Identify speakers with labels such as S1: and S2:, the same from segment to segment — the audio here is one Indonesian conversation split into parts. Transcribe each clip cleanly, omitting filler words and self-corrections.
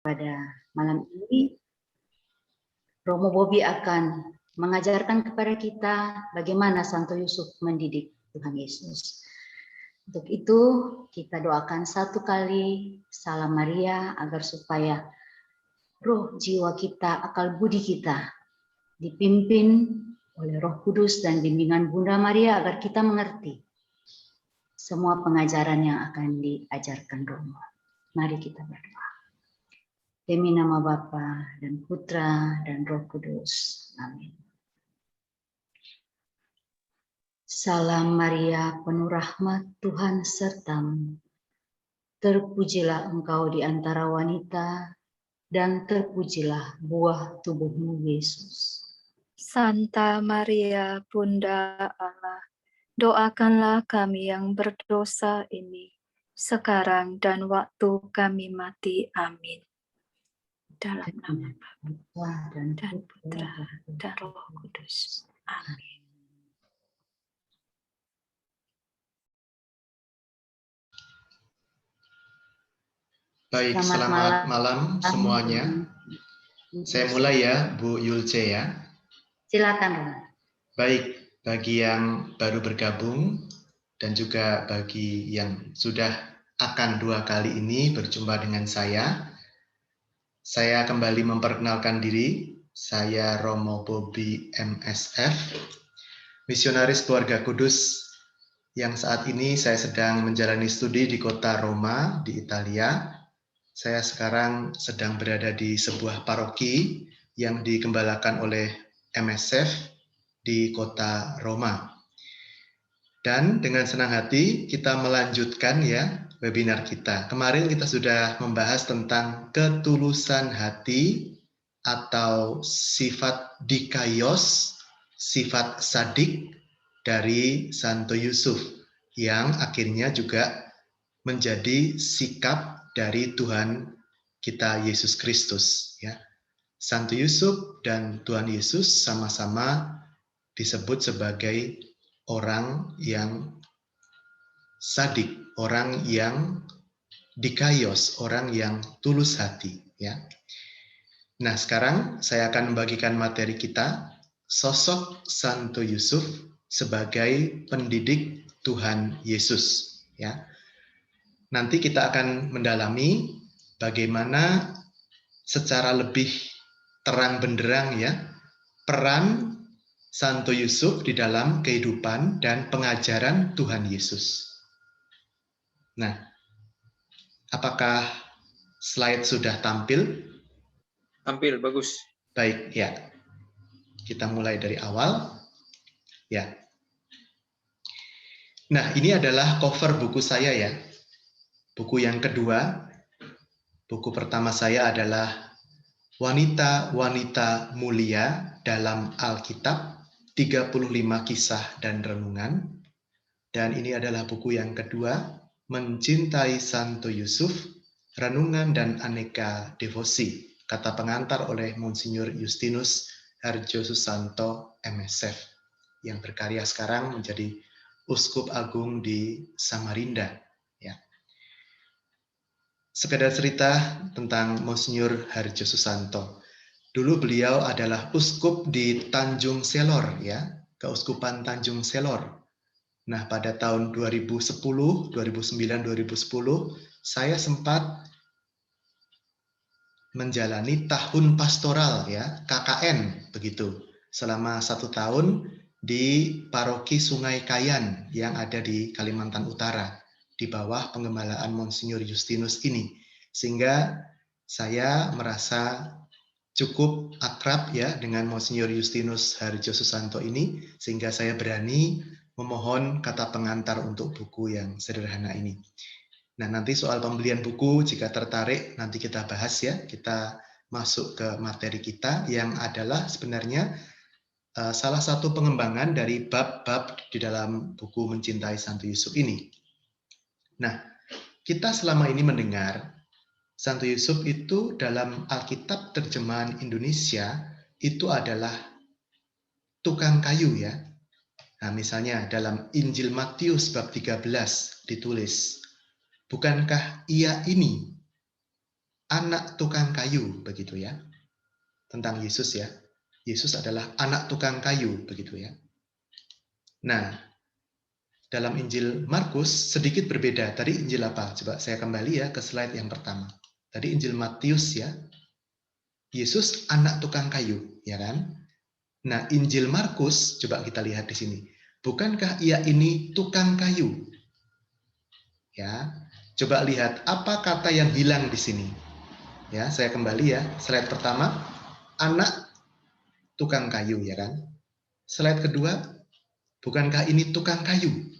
S1: Pada malam ini, Romo Bobby akan mengajarkan kepada kita bagaimana Santo Yusuf mendidik Tuhan Yesus. Untuk itu, kita doakan satu kali Salam Maria agar supaya roh jiwa kita, akal budi kita dipimpin oleh Roh Kudus dan bimbingan Bunda Maria agar kita mengerti semua pengajaran yang akan diajarkan Romo. Mari kita berdoa. Demi nama Bapa dan Putra dan Roh Kudus. Amin. Salam Maria, penuh rahmat, Tuhan sertamu. Terpujilah engkau di antara wanita, dan terpujilah buah tubuhmu, Yesus.
S2: Santa Maria, Bunda Allah, doakanlah kami yang berdosa ini, sekarang dan waktu kami mati. Amin. Dalam nama Bapa dan Putra dan Roh Kudus. Amin.
S3: Baik, selamat malam semuanya. Saya mulai ya, Bu Yulce ya.
S1: Silakan, Romo.
S3: Baik, bagi yang baru bergabung dan juga bagi yang sudah akan 2 kali ini berjumpa dengan saya kembali memperkenalkan diri. Saya Romo Bobby MSF, misionaris keluarga kudus yang saat ini saya sedang menjalani studi di kota Roma di Italia. Saya sekarang sedang berada di sebuah paroki yang digembalakan oleh MSF di kota Roma. Dan dengan senang hati kita melanjutkan ya webinar kita. Kemarin kita sudah membahas tentang ketulusan hati atau sifat dikaios, sifat sadik dari Santo Yusuf yang akhirnya juga menjadi sikap dari Tuhan kita Yesus Kristus ya. Santo Yusuf dan Tuhan Yesus sama-sama disebut sebagai orang yang sadik, orang yang dikaios, orang yang tulus hati ya. Nah, sekarang saya akan membagikan materi kita, sosok Santo Yusuf sebagai pendidik Tuhan Yesus ya. Nanti kita akan mendalami bagaimana secara lebih terang benderang ya peran Santo Yusuf di dalam kehidupan dan pengajaran Tuhan Yesus. Nah, apakah slide sudah tampil?
S4: Tampil, bagus.
S3: Baik, ya. Kita mulai dari awal. Ya. Nah, ini adalah cover buku saya ya. Buku yang kedua. Buku pertama saya adalah Wanita-Wanita Mulia dalam Alkitab, 35 kisah dan renungan. Dan ini adalah buku yang kedua, Mencintai Santo Yusuf, Renungan dan Aneka Devosi, kata pengantar oleh Monsinyur Justinus Harjo Susanto MSF, yang berkarya sekarang menjadi Uskup Agung di Samarinda. Ya. Sekedar cerita tentang Monsinyur Harjo Susanto. Dulu beliau adalah uskup di Tanjung Selor, ya, Keuskupan Tanjung Selor. Nah, pada tahun 2010, 2009, 2010, saya sempat menjalani tahun pastoral, ya, KKN, begitu, selama 1 tahun di Paroki Sungai Kayan yang ada di Kalimantan Utara, di bawah pengembalaan Monsinyur Justinus ini, sehingga saya merasa cukup akrab ya dengan Monsinyur Justinus Harjo Susanto ini, sehingga saya berani memohon kata pengantar untuk buku yang sederhana ini. Nah, nanti soal pembelian buku, jika tertarik, nanti kita bahas ya. Kita masuk ke materi kita yang adalah sebenarnya salah satu pengembangan dari bab-bab di dalam buku Mencintai Santo Yusuf ini. Nah, kita selama ini mendengar Santo Yusuf itu dalam Alkitab terjemahan Indonesia itu adalah tukang kayu ya. Nah, misalnya dalam Injil Matius bab 13 ditulis, bukankah ia ini anak tukang kayu, begitu ya. Tentang Yesus ya. Yesus adalah anak tukang kayu, begitu ya. Nah, dalam Injil Markus sedikit berbeda. Tadi Injil apa? Coba saya kembali ya ke slide yang pertama. Tadi Injil Matius ya. Yesus anak tukang kayu, ya kan? Nah, Injil Markus coba kita lihat di sini. Bukankah ia ini tukang kayu? Ya. Coba lihat apa kata yang hilang di sini. Ya, saya kembali ya. Slide pertama, anak tukang kayu, ya kan? Slide kedua, bukankah ini tukang kayu?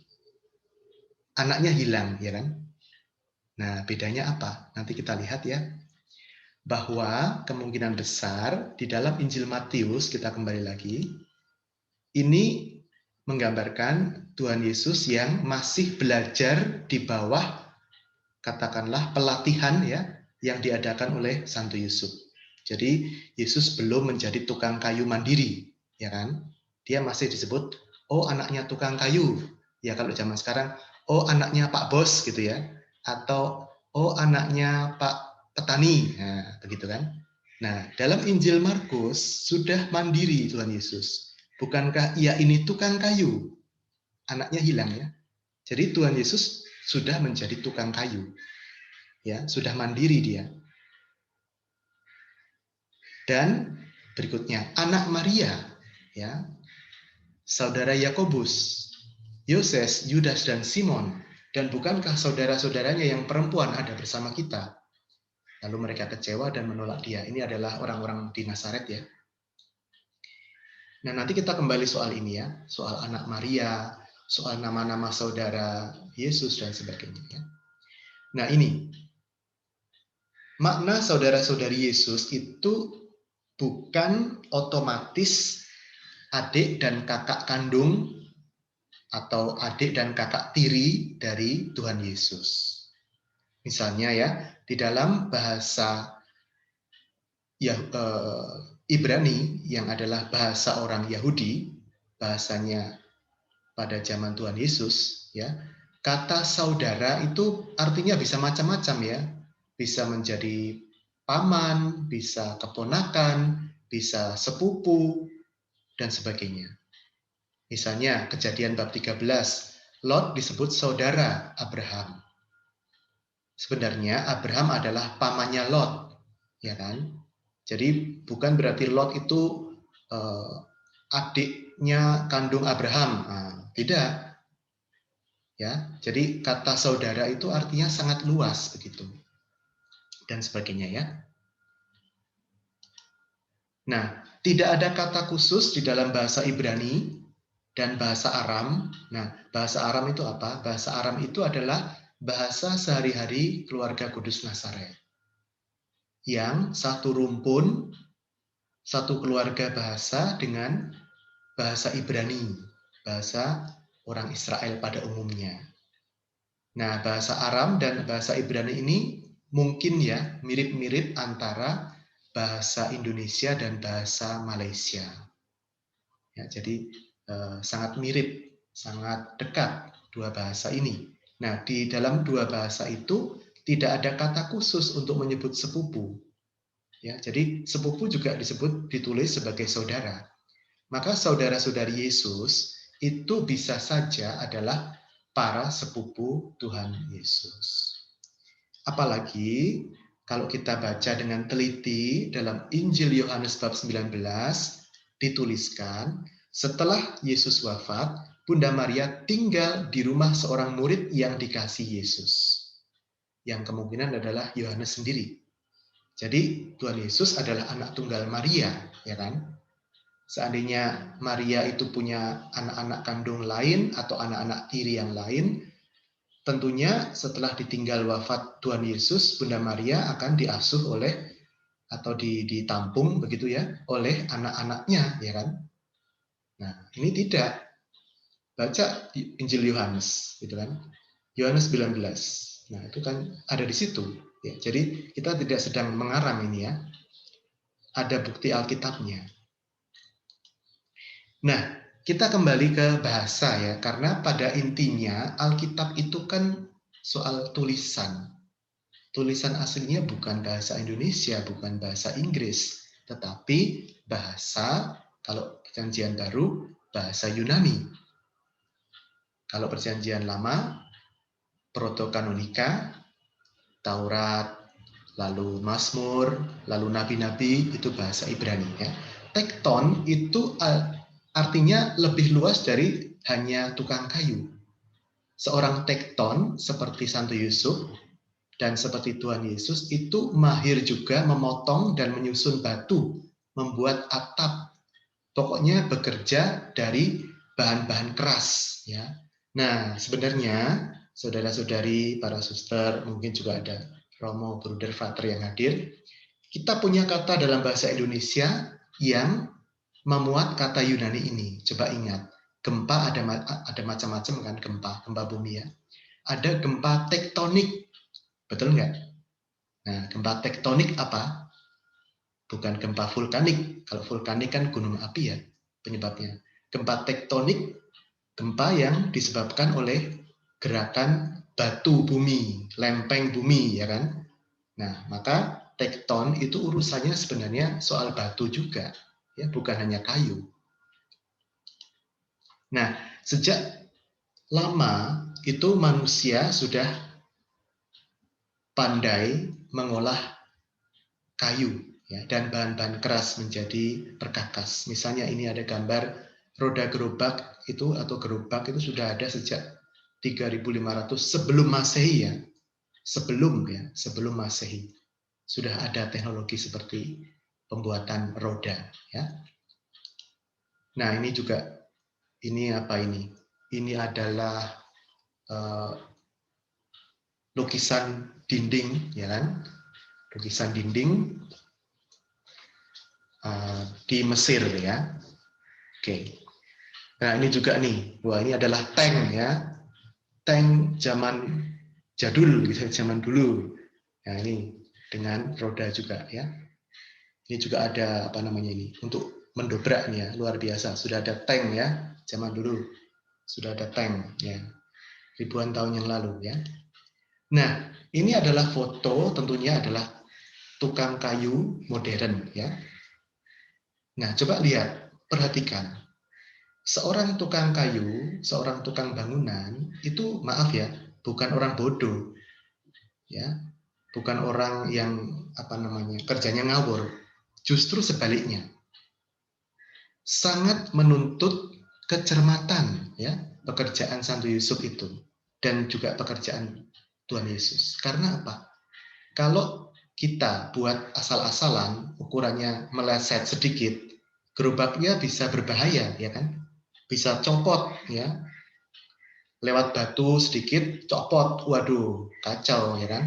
S3: Anaknya hilang, ya kan? Nah, bedanya apa? Nanti kita lihat ya. Bahwa kemungkinan besar di dalam Injil Matius, kita kembali lagi, ini menggambarkan Tuhan Yesus yang masih belajar di bawah, katakanlah, pelatihan ya, yang diadakan oleh Santo Yusuf. Jadi, Yesus belum menjadi tukang kayu mandiri, ya kan? Dia masih disebut, oh anaknya tukang kayu. Ya kalau zaman sekarang, oh anaknya Pak Bos gitu ya. Atau, oh anaknya Pak petani, nah, begitu kan? Nah, dalam Injil Markus sudah mandiri Tuhan Yesus. Bukankah ia ini tukang kayu? Anaknya hilang ya. Jadi Tuhan Yesus sudah menjadi tukang kayu. Ya, sudah mandiri dia. Dan berikutnya, anak Maria, ya. Saudara Yakobus, Yoses, Yudas dan Simon, dan bukankah saudara-saudaranya yang perempuan ada bersama kita? Lalu mereka kecewa dan menolak dia. Ini adalah orang-orang di Nazaret ya. Nah, nanti kita kembali soal ini ya, soal anak Maria, soal nama-nama saudara Yesus dan sebagainya ya. Nah, ini makna saudara-saudari Yesus itu bukan otomatis adik dan kakak kandung atau adik dan kakak tiri dari Tuhan Yesus. Misalnya ya, di dalam bahasa Ibrani yang adalah bahasa orang Yahudi, bahasanya pada zaman Tuhan Yesus, ya, kata saudara itu artinya bisa macam-macam ya, bisa menjadi paman, bisa keponakan, bisa sepupu dan sebagainya. Misalnya Kejadian bab 13, Lot disebut saudara Abraham. Sebenarnya Abraham adalah pamannya Lot, ya kan? Jadi bukan berarti Lot itu adiknya kandung Abraham, nah, tidak. Ya, jadi kata saudara itu artinya sangat luas begitu, dan sebagainya ya. Nah, tidak ada kata khusus di dalam bahasa Ibrani dan bahasa Aram. Nah, bahasa Aram itu apa? Bahasa Aram itu adalah bahasa sehari-hari keluarga Kudus Nazaret. Yang satu rumpun, satu keluarga bahasa dengan bahasa Ibrani, bahasa orang Israel pada umumnya. Nah, bahasa Aram dan bahasa Ibrani ini mungkin ya mirip-mirip antara bahasa Indonesia dan bahasa Malaysia. Ya, jadi sangat mirip, sangat dekat dua bahasa ini. Nah, di dalam dua bahasa itu tidak ada kata khusus untuk menyebut sepupu. Ya, jadi sepupu juga ditulis sebagai saudara. Maka saudara-saudari Yesus itu bisa saja adalah para sepupu Tuhan Yesus. Apalagi kalau kita baca dengan teliti dalam Injil Yohanes bab 19 dituliskan setelah Yesus wafat, Bunda Maria tinggal di rumah seorang murid yang dikasihi Yesus. Yang kemungkinan adalah Yohanes sendiri. Jadi Tuhan Yesus adalah anak tunggal Maria, ya kan? Seandainya Maria itu punya anak-anak kandung lain atau anak-anak tiri yang lain, tentunya setelah ditinggal wafat Tuhan Yesus, Bunda Maria akan diasuh oleh atau ditampung begitu ya oleh anak-anaknya, ya kan? Nah, ini tidak. Baca Injil Yohanes, gitu kan? Yohanes 19. Nah, itu kan ada di situ. Ya, jadi kita tidak sedang mengarang ini ya. Ada bukti Alkitabnya. Nah, kita kembali ke bahasa ya, karena pada intinya Alkitab itu kan soal tulisan. tulisan aslinya bukan bahasa Indonesia, bukan bahasa Inggris, tetapi bahasa, kalau Perjanjian Baru, bahasa Yunani. Kalau Perjanjian Lama, Protokanonika, Taurat, lalu Mazmur, lalu nabi-nabi, itu bahasa Ibrani. Ya. Tekton itu artinya lebih luas dari hanya tukang kayu. Seorang tekton seperti Santo Yusuf dan seperti Tuhan Yesus itu mahir juga memotong dan menyusun batu, membuat atap. Pokoknya bekerja dari bahan-bahan keras. Ya. Nah, sebenarnya saudara-saudari, para suster, mungkin juga ada Romo, Bruder, Frater yang hadir, kita punya kata dalam bahasa Indonesia yang memuat kata Yunani ini. Coba ingat, gempa ada macam-macam kan, gempa bumi ya. Ada gempa tektonik, betul nggak? Nah, gempa tektonik apa? Bukan gempa vulkanik. Kalau vulkanik kan gunung api ya penyebabnya. Gempa tektonik, gempa yang disebabkan oleh gerakan batu bumi, lempeng bumi, ya kan? Nah, maka tekton itu urusannya sebenarnya soal batu juga, ya, bukan hanya kayu. Nah, sejak lama itu manusia sudah pandai mengolah kayu, ya, dan bahan-bahan keras menjadi perkakas. Misalnya ini ada gambar roda gerobak itu atau gerobak itu sudah ada sejak 3.500 sebelum Masehi ya. Sebelum Masehi sudah ada teknologi seperti pembuatan roda ya. Nah, ini juga apa ini? Ini adalah lukisan dinding ya kan? Lukisan dinding di Mesir ya. Oke. Nah, ini juga nih. Wah, ini adalah tank ya. Tank zaman jadul, zaman dulu. Nah, ini dengan roda juga ya. Ini juga ada apa namanya ini untuk mendobrak nih ya, luar biasa. Sudah ada tank ya, zaman dulu sudah ada tank ya, ribuan tahun yang lalu ya. Nah, ini adalah foto, tentunya adalah tukang kayu modern ya. Nah, coba lihat, perhatikan. Seorang tukang kayu, seorang tukang bangunan itu maaf ya, bukan orang bodoh. Ya. Bukan orang yang apa namanya, kerjanya ngawur. Justru sebaliknya. Sangat menuntut kecermatan ya, pekerjaan Santo Yusuf itu dan juga pekerjaan Tuhan Yesus. Karena apa? Kalau kita buat asal-asalan, ukurannya meleset sedikit, gerobaknya bisa berbahaya ya kan? Bisa copot ya. Lewat batu sedikit copot, waduh, kacau ya kan?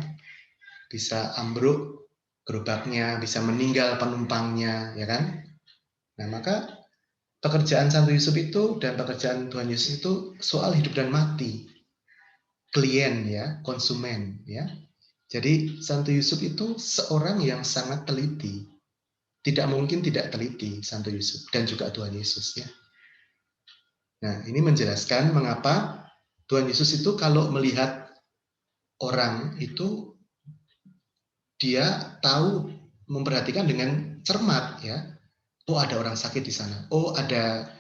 S3: Bisa ambruk gerobaknya, bisa meninggal penumpangnya, ya kan? Nah, maka pekerjaan Santo Yusuf itu dan pekerjaan Tuhan Yesus itu soal hidup dan mati. Klien ya, konsumen ya. Jadi Santo Yusuf itu seorang yang sangat teliti. Tidak mungkin tidak teliti Santo Yusuf dan juga Tuhan Yesus ya. Nah, ini menjelaskan mengapa Tuhan Yesus itu kalau melihat orang itu dia tahu memperhatikan dengan cermat ya. Oh, ada orang sakit di sana. Oh, ada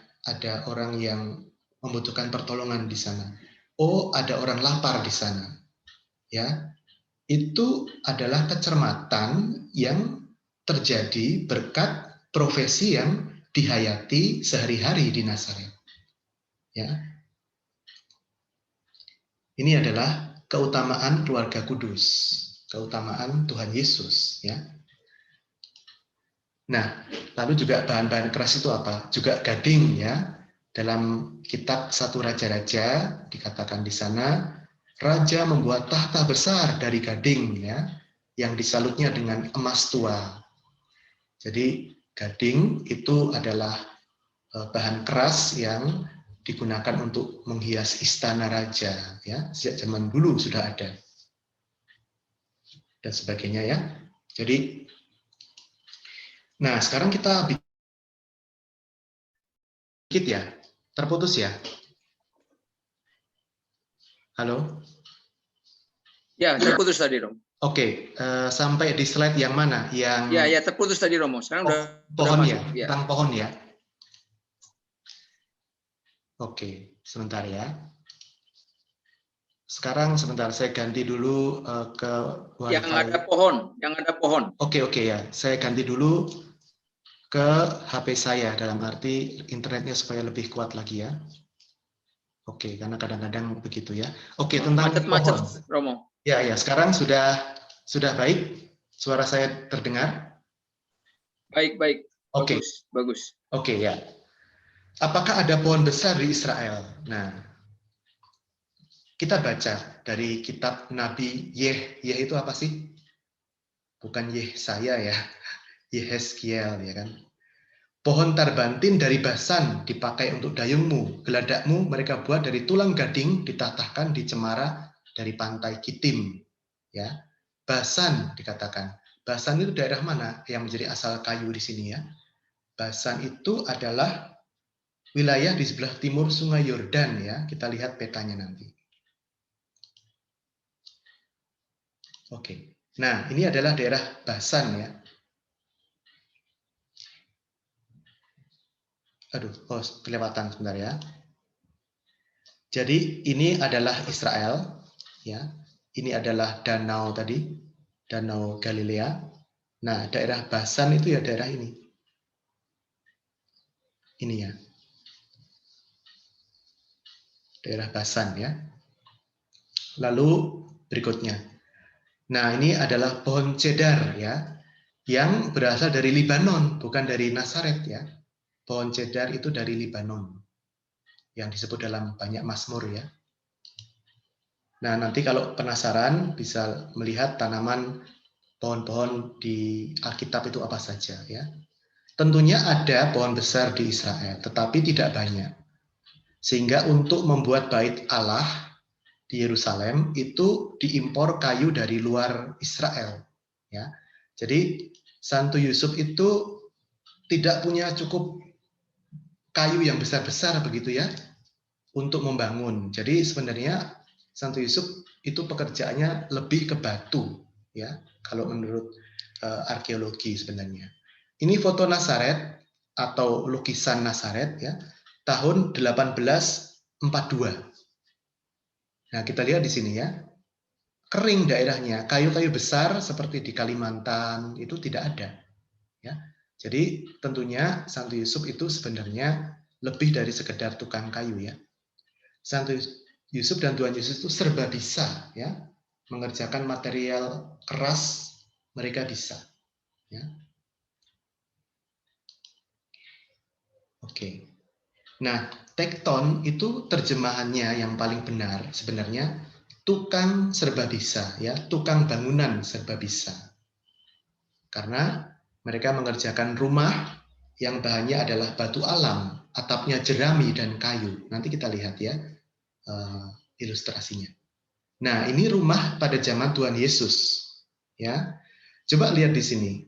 S3: orang yang membutuhkan pertolongan di sana. Oh, ada orang lapar di sana. Ya. Itu adalah kecermatan yang terjadi berkat profesi yang dihayati sehari-hari di Nazaret. Ya. Ini adalah keutamaan keluarga kudus, keutamaan Tuhan Yesus, ya. Nah, lalu juga bahan-bahan keras itu apa? Juga gading ya. Dalam kitab 1 Raja-Raja dikatakan di sana, raja membuat tahta besar dari gading ya, yang disalutnya dengan emas tua. Jadi gading itu adalah bahan keras yang digunakan untuk menghias istana raja ya, sejak zaman dulu sudah ada. Dan sebagainya ya. Jadi nah, sekarang kita dikit ya, terputus ya. Halo?
S4: Ya, terputus tadi dong.
S3: Oke, sampai di slide yang mana? Yang
S4: Ya, terputus tadi Romo. Sekarang udah
S3: pohon
S4: masuk.
S3: ya, tentang pohon ya. Oke, sebentar ya. Sekarang sebentar saya ganti dulu ke
S4: Yang
S3: WiFi.
S4: ada pohon.
S3: Oke ya, saya ganti dulu ke HP saya dalam arti internetnya supaya lebih kuat lagi ya. Oke, karena kadang-kadang begitu ya. Oke, tentang
S4: Macet-macet,
S3: pohon.
S4: Romo.
S3: Ya, sekarang sudah baik. Suara saya terdengar?
S4: Baik.
S3: Oke.
S4: Bagus.
S3: Oke ya. Apakah ada pohon besar di Israel? Nah, kita baca dari kitab Nabi Yeh. Yeh itu apa sih? Bukan Yesaya ya. Yehezkiel ya kan. Pohon tarbantin dari Basan dipakai untuk dayungmu, geladakmu mereka buat dari tulang gading ditatahkan di cemara dari pantai Kitim. Ya, Basan dikatakan. Basan itu daerah mana yang menjadi asal kayu di sini ya? Basan itu adalah wilayah di sebelah timur Sungai Yordan ya. Kita lihat petanya nanti. Oke. Nah, ini adalah daerah Basan ya. Kelewatan sebentar ya. Jadi ini adalah Israel, ya. Ini adalah danau tadi, danau Galilea. Nah, daerah Basan itu ya daerah ini. Ini ya. Daerah Basan ya. Lalu berikutnya. Nah, ini adalah pohon cedar ya, yang berasal dari Libanon, bukan dari Nazaret ya. Pohon cedar itu dari Libanon, yang disebut dalam banyak mazmur ya. Nah, nanti kalau penasaran bisa melihat tanaman pohon-pohon di Alkitab itu apa saja ya. Tentunya ada pohon besar di Israel, tetapi tidak banyak. Sehingga untuk membuat bait Allah di Yerusalem itu diimpor kayu dari luar Israel ya. Jadi Santo Yusuf itu tidak punya cukup kayu yang besar-besar begitu ya untuk membangun. Jadi sebenarnya Santo Yusuf itu pekerjaannya lebih ke batu ya kalau menurut arkeologi sebenarnya. Ini foto Nazaret atau lukisan Nazaret ya tahun 1842. Nah, kita lihat di sini ya. Kering daerahnya, kayu-kayu besar seperti di Kalimantan itu tidak ada ya. Jadi tentunya Santo Yusuf itu sebenarnya lebih dari sekedar tukang kayu ya. Santo Yusuf dan Tuhan Yesus itu serba bisa ya, mengerjakan material keras mereka bisa ya. Oke. Nah, tekton itu terjemahannya yang paling benar sebenarnya tukang serba bisa ya, tukang bangunan serba bisa. Karena mereka mengerjakan rumah yang bahannya adalah batu alam, atapnya jerami dan kayu. Nanti kita lihat ya ilustrasinya. Nah, ini rumah pada zaman Tuhan Yesus. Ya, coba lihat di sini.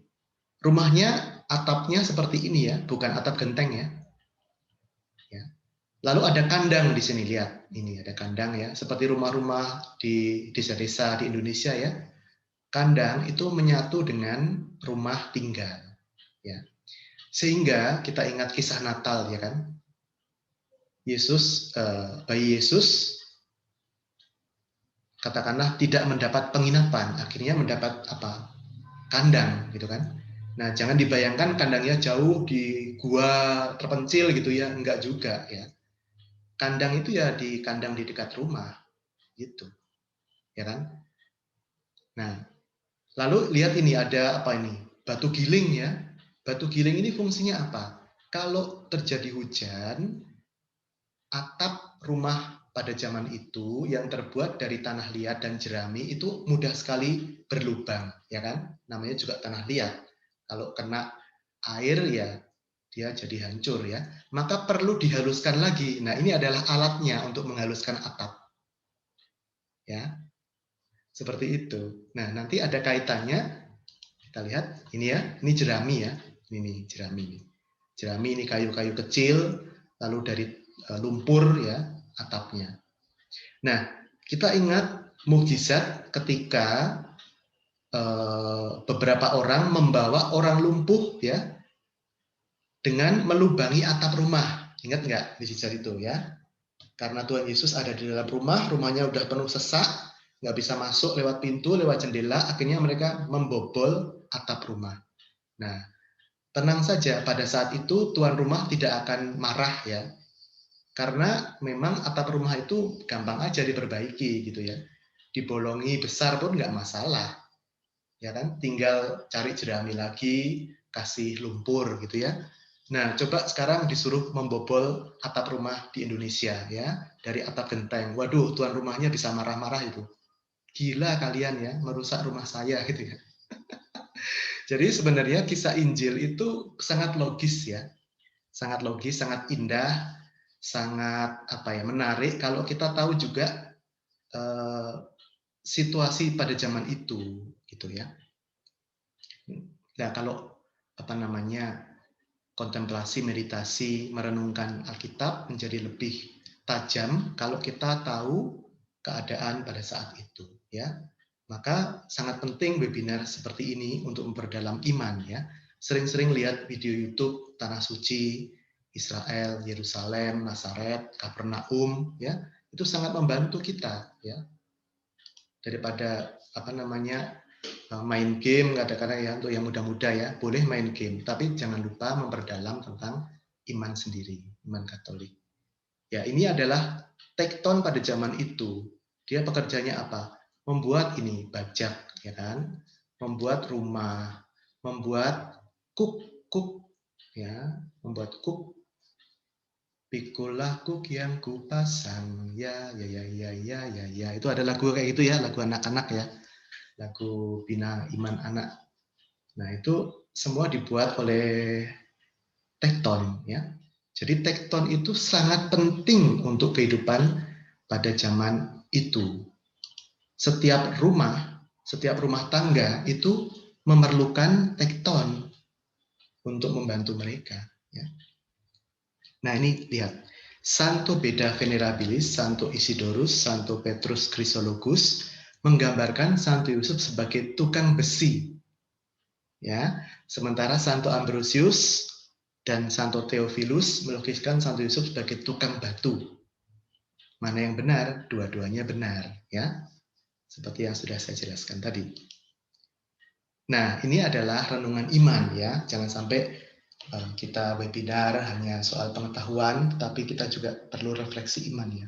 S3: Rumahnya atapnya seperti ini ya, bukan atap genteng ya. Lalu ada kandang di sini, lihat. Ini ada kandang ya, seperti rumah-rumah di desa-desa di Indonesia ya. Kandang itu menyatu dengan rumah tinggal ya. Sehingga kita ingat kisah Natal ya kan. Bayi Yesus katakanlah tidak mendapat penginapan, akhirnya mendapat apa? Kandang gitu kan. Nah, jangan dibayangkan kandangnya jauh di gua terpencil gitu ya, enggak juga ya. Kandang itu ya di kandang di dekat rumah gitu. Ya kan? Nah, lalu lihat ini ada apa ini? Batu giling ya. Batu giling ini fungsinya apa? Kalau terjadi hujan, atap rumah pada zaman itu yang terbuat dari tanah liat dan jerami itu mudah sekali berlubang, ya kan? Namanya juga tanah liat. Kalau kena air ya dia jadi hancur ya. Maka perlu dihaluskan lagi. Nah, ini adalah alatnya untuk menghaluskan atap. Ya. Seperti itu. Nah, nanti ada kaitannya. Kita lihat ini ya, ini jerami ya. Ini jerami. Jerami ini kayu-kayu kecil lalu dari lumpur ya atapnya. Nah, kita ingat mukjizat ketika beberapa orang membawa orang lumpuh ya dengan melubangi atap rumah. Ingat nggak mujizat itu ya? Karena Tuhan Yesus ada di dalam rumah, rumahnya udah penuh sesak, nggak bisa masuk lewat pintu, lewat jendela, akhirnya mereka membobol atap rumah. Nah, tenang saja, pada saat itu tuan rumah tidak akan marah ya, karena memang atap rumah itu gampang aja diperbaiki gitu ya, dibolongi besar pun nggak masalah, ya kan? Tinggal cari jerami lagi, kasih lumpur gitu ya. Nah, coba sekarang disuruh membobol atap rumah di Indonesia ya, dari atap genteng. Waduh, tuan rumahnya bisa marah-marah itu. Gila kalian ya, merusak rumah saya gitu ya. Jadi sebenarnya kisah Injil itu sangat logis ya. Sangat logis, sangat indah, sangat menarik kalau kita tahu juga situasi pada zaman itu gitu ya. Nah, kalau kontemplasi, meditasi, merenungkan Alkitab menjadi lebih tajam kalau kita tahu keadaan pada saat itu ya. Maka sangat penting webinar seperti ini untuk memperdalam iman ya. Sering-sering lihat video YouTube Tanah Suci, Israel, Yerusalem, Nazaret, Kapernaum ya. Itu sangat membantu kita ya. Daripada main game, kadang-kadang ya untuk yang muda-muda ya, boleh main game, tapi jangan lupa memperdalam tentang iman sendiri, iman Katolik. Ya, ini adalah tekton pada zaman itu. Dia pekerjaannya apa? Membuat ini bajak, ya kan? Membuat rumah, membuat kuk, ya, membuat kuk. Pikulah kuk yang kupasang, ya. Itu ada lagu kayak gitu ya, lagu anak-anak ya. Lagu Bina Iman Anak. Nah, itu semua dibuat oleh tekton ya. Jadi tekton itu sangat penting untuk kehidupan pada zaman itu. Setiap rumah tangga itu memerlukan tekton untuk membantu mereka ya. Nah, ini lihat. Santo Beda Venerabilis, Santo Isidorus, Santo Petrus Chrysologus menggambarkan Santo Yusuf sebagai tukang besi. Ya, sementara Santo Ambrosius dan Santo Theophilus melukiskan Santo Yusuf sebagai tukang batu. Mana yang benar? Dua-duanya benar, ya. Seperti yang sudah saya jelaskan tadi. Nah, ini adalah renungan iman ya. Jangan sampai kita webinar hanya soal pengetahuan, tapi kita juga perlu refleksi iman ya.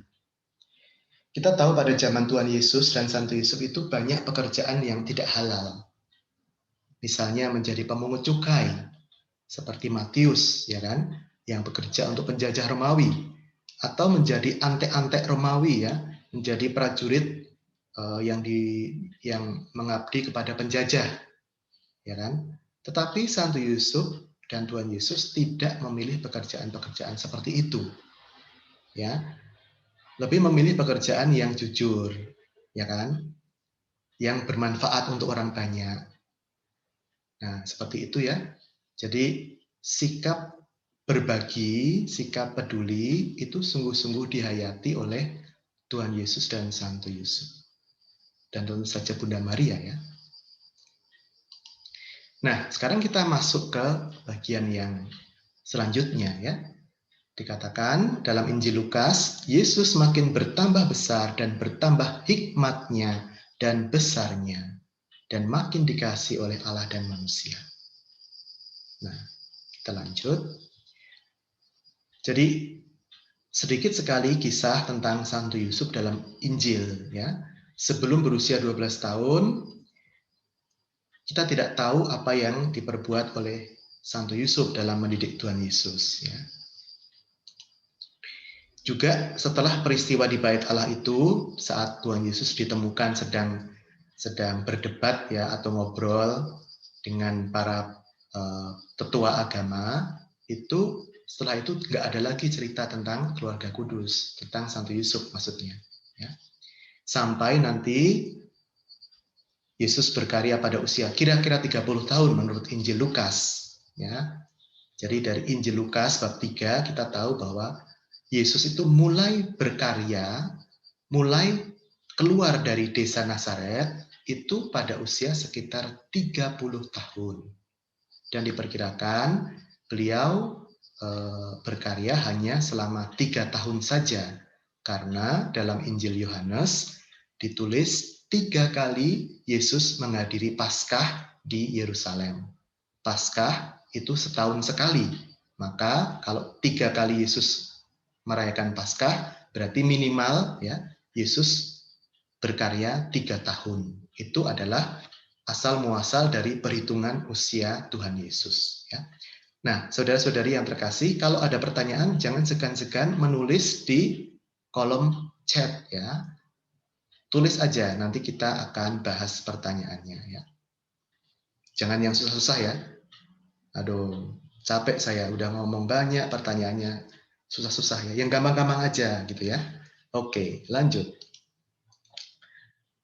S3: Kita tahu pada zaman Tuhan Yesus dan Santo Yusuf itu banyak pekerjaan yang tidak halal. Misalnya menjadi pemungut cukai, seperti Matius, ya kan, yang bekerja untuk penjajah Romawi, atau menjadi antek-antek Romawi ya, menjadi prajurit yang mengabdi kepada penjajah, ya kan. Tetapi Santo Yusuf dan Tuhan Yesus tidak memilih pekerjaan-pekerjaan seperti itu, ya. Lebih memilih pekerjaan yang jujur, ya kan, yang bermanfaat untuk orang banyak. Nah, seperti itu ya. Jadi sikap berbagi, sikap peduli itu sungguh-sungguh dihayati oleh Tuhan Yesus dan Santo Yusuf. Dan tentu saja Bunda Maria ya. Nah, sekarang kita masuk ke bagian yang selanjutnya ya. Dikatakan dalam Injil Lukas, Yesus makin bertambah besar dan bertambah hikmatnya dan besarnya, dan makin dikasihi oleh Allah dan manusia. Nah, kita lanjut. Jadi sedikit sekali kisah tentang Santo Yusuf dalam Injil ya. Sebelum berusia 12 tahun, kita tidak tahu apa yang diperbuat oleh Santo Yusuf dalam mendidik Tuhan Yesus ya. Juga setelah peristiwa di Bait Allah itu, saat Tuhan Yesus ditemukan sedang berdebat ya atau ngobrol dengan para tetua agama, itu setelah itu nggak ada lagi cerita tentang keluarga kudus, tentang Santo Yusuf maksudnya. Ya. Sampai nanti Yesus berkarya pada usia kira-kira 30 tahun menurut Injil Lukas. Ya. Jadi dari Injil Lukas bab 3 kita tahu bahwa Yesus itu mulai berkarya, mulai keluar dari desa Nazaret itu pada usia sekitar 30 tahun. Dan diperkirakan beliau berkarya hanya selama 3 tahun saja, karena dalam Injil Yohanes ditulis 3 kali Yesus menghadiri Paskah di Yerusalem. Paskah itu setahun sekali, maka kalau 3 kali Yesus merayakan Paskah, berarti minimal ya Yesus berkarya 3 tahun. Itu adalah asal muasal dari perhitungan usia Tuhan Yesus. Ya. Nah, saudara-saudari yang terkasih, kalau ada pertanyaan, jangan segan-segan menulis di kolom chat ya. Tulis aja, nanti kita akan bahas pertanyaannya ya. Jangan yang susah-susah ya. Aduh, capek saya udah ngomong banyak pertanyaannya susah-susah ya. Yang gampang-gampang aja gitu ya. Oke, lanjut.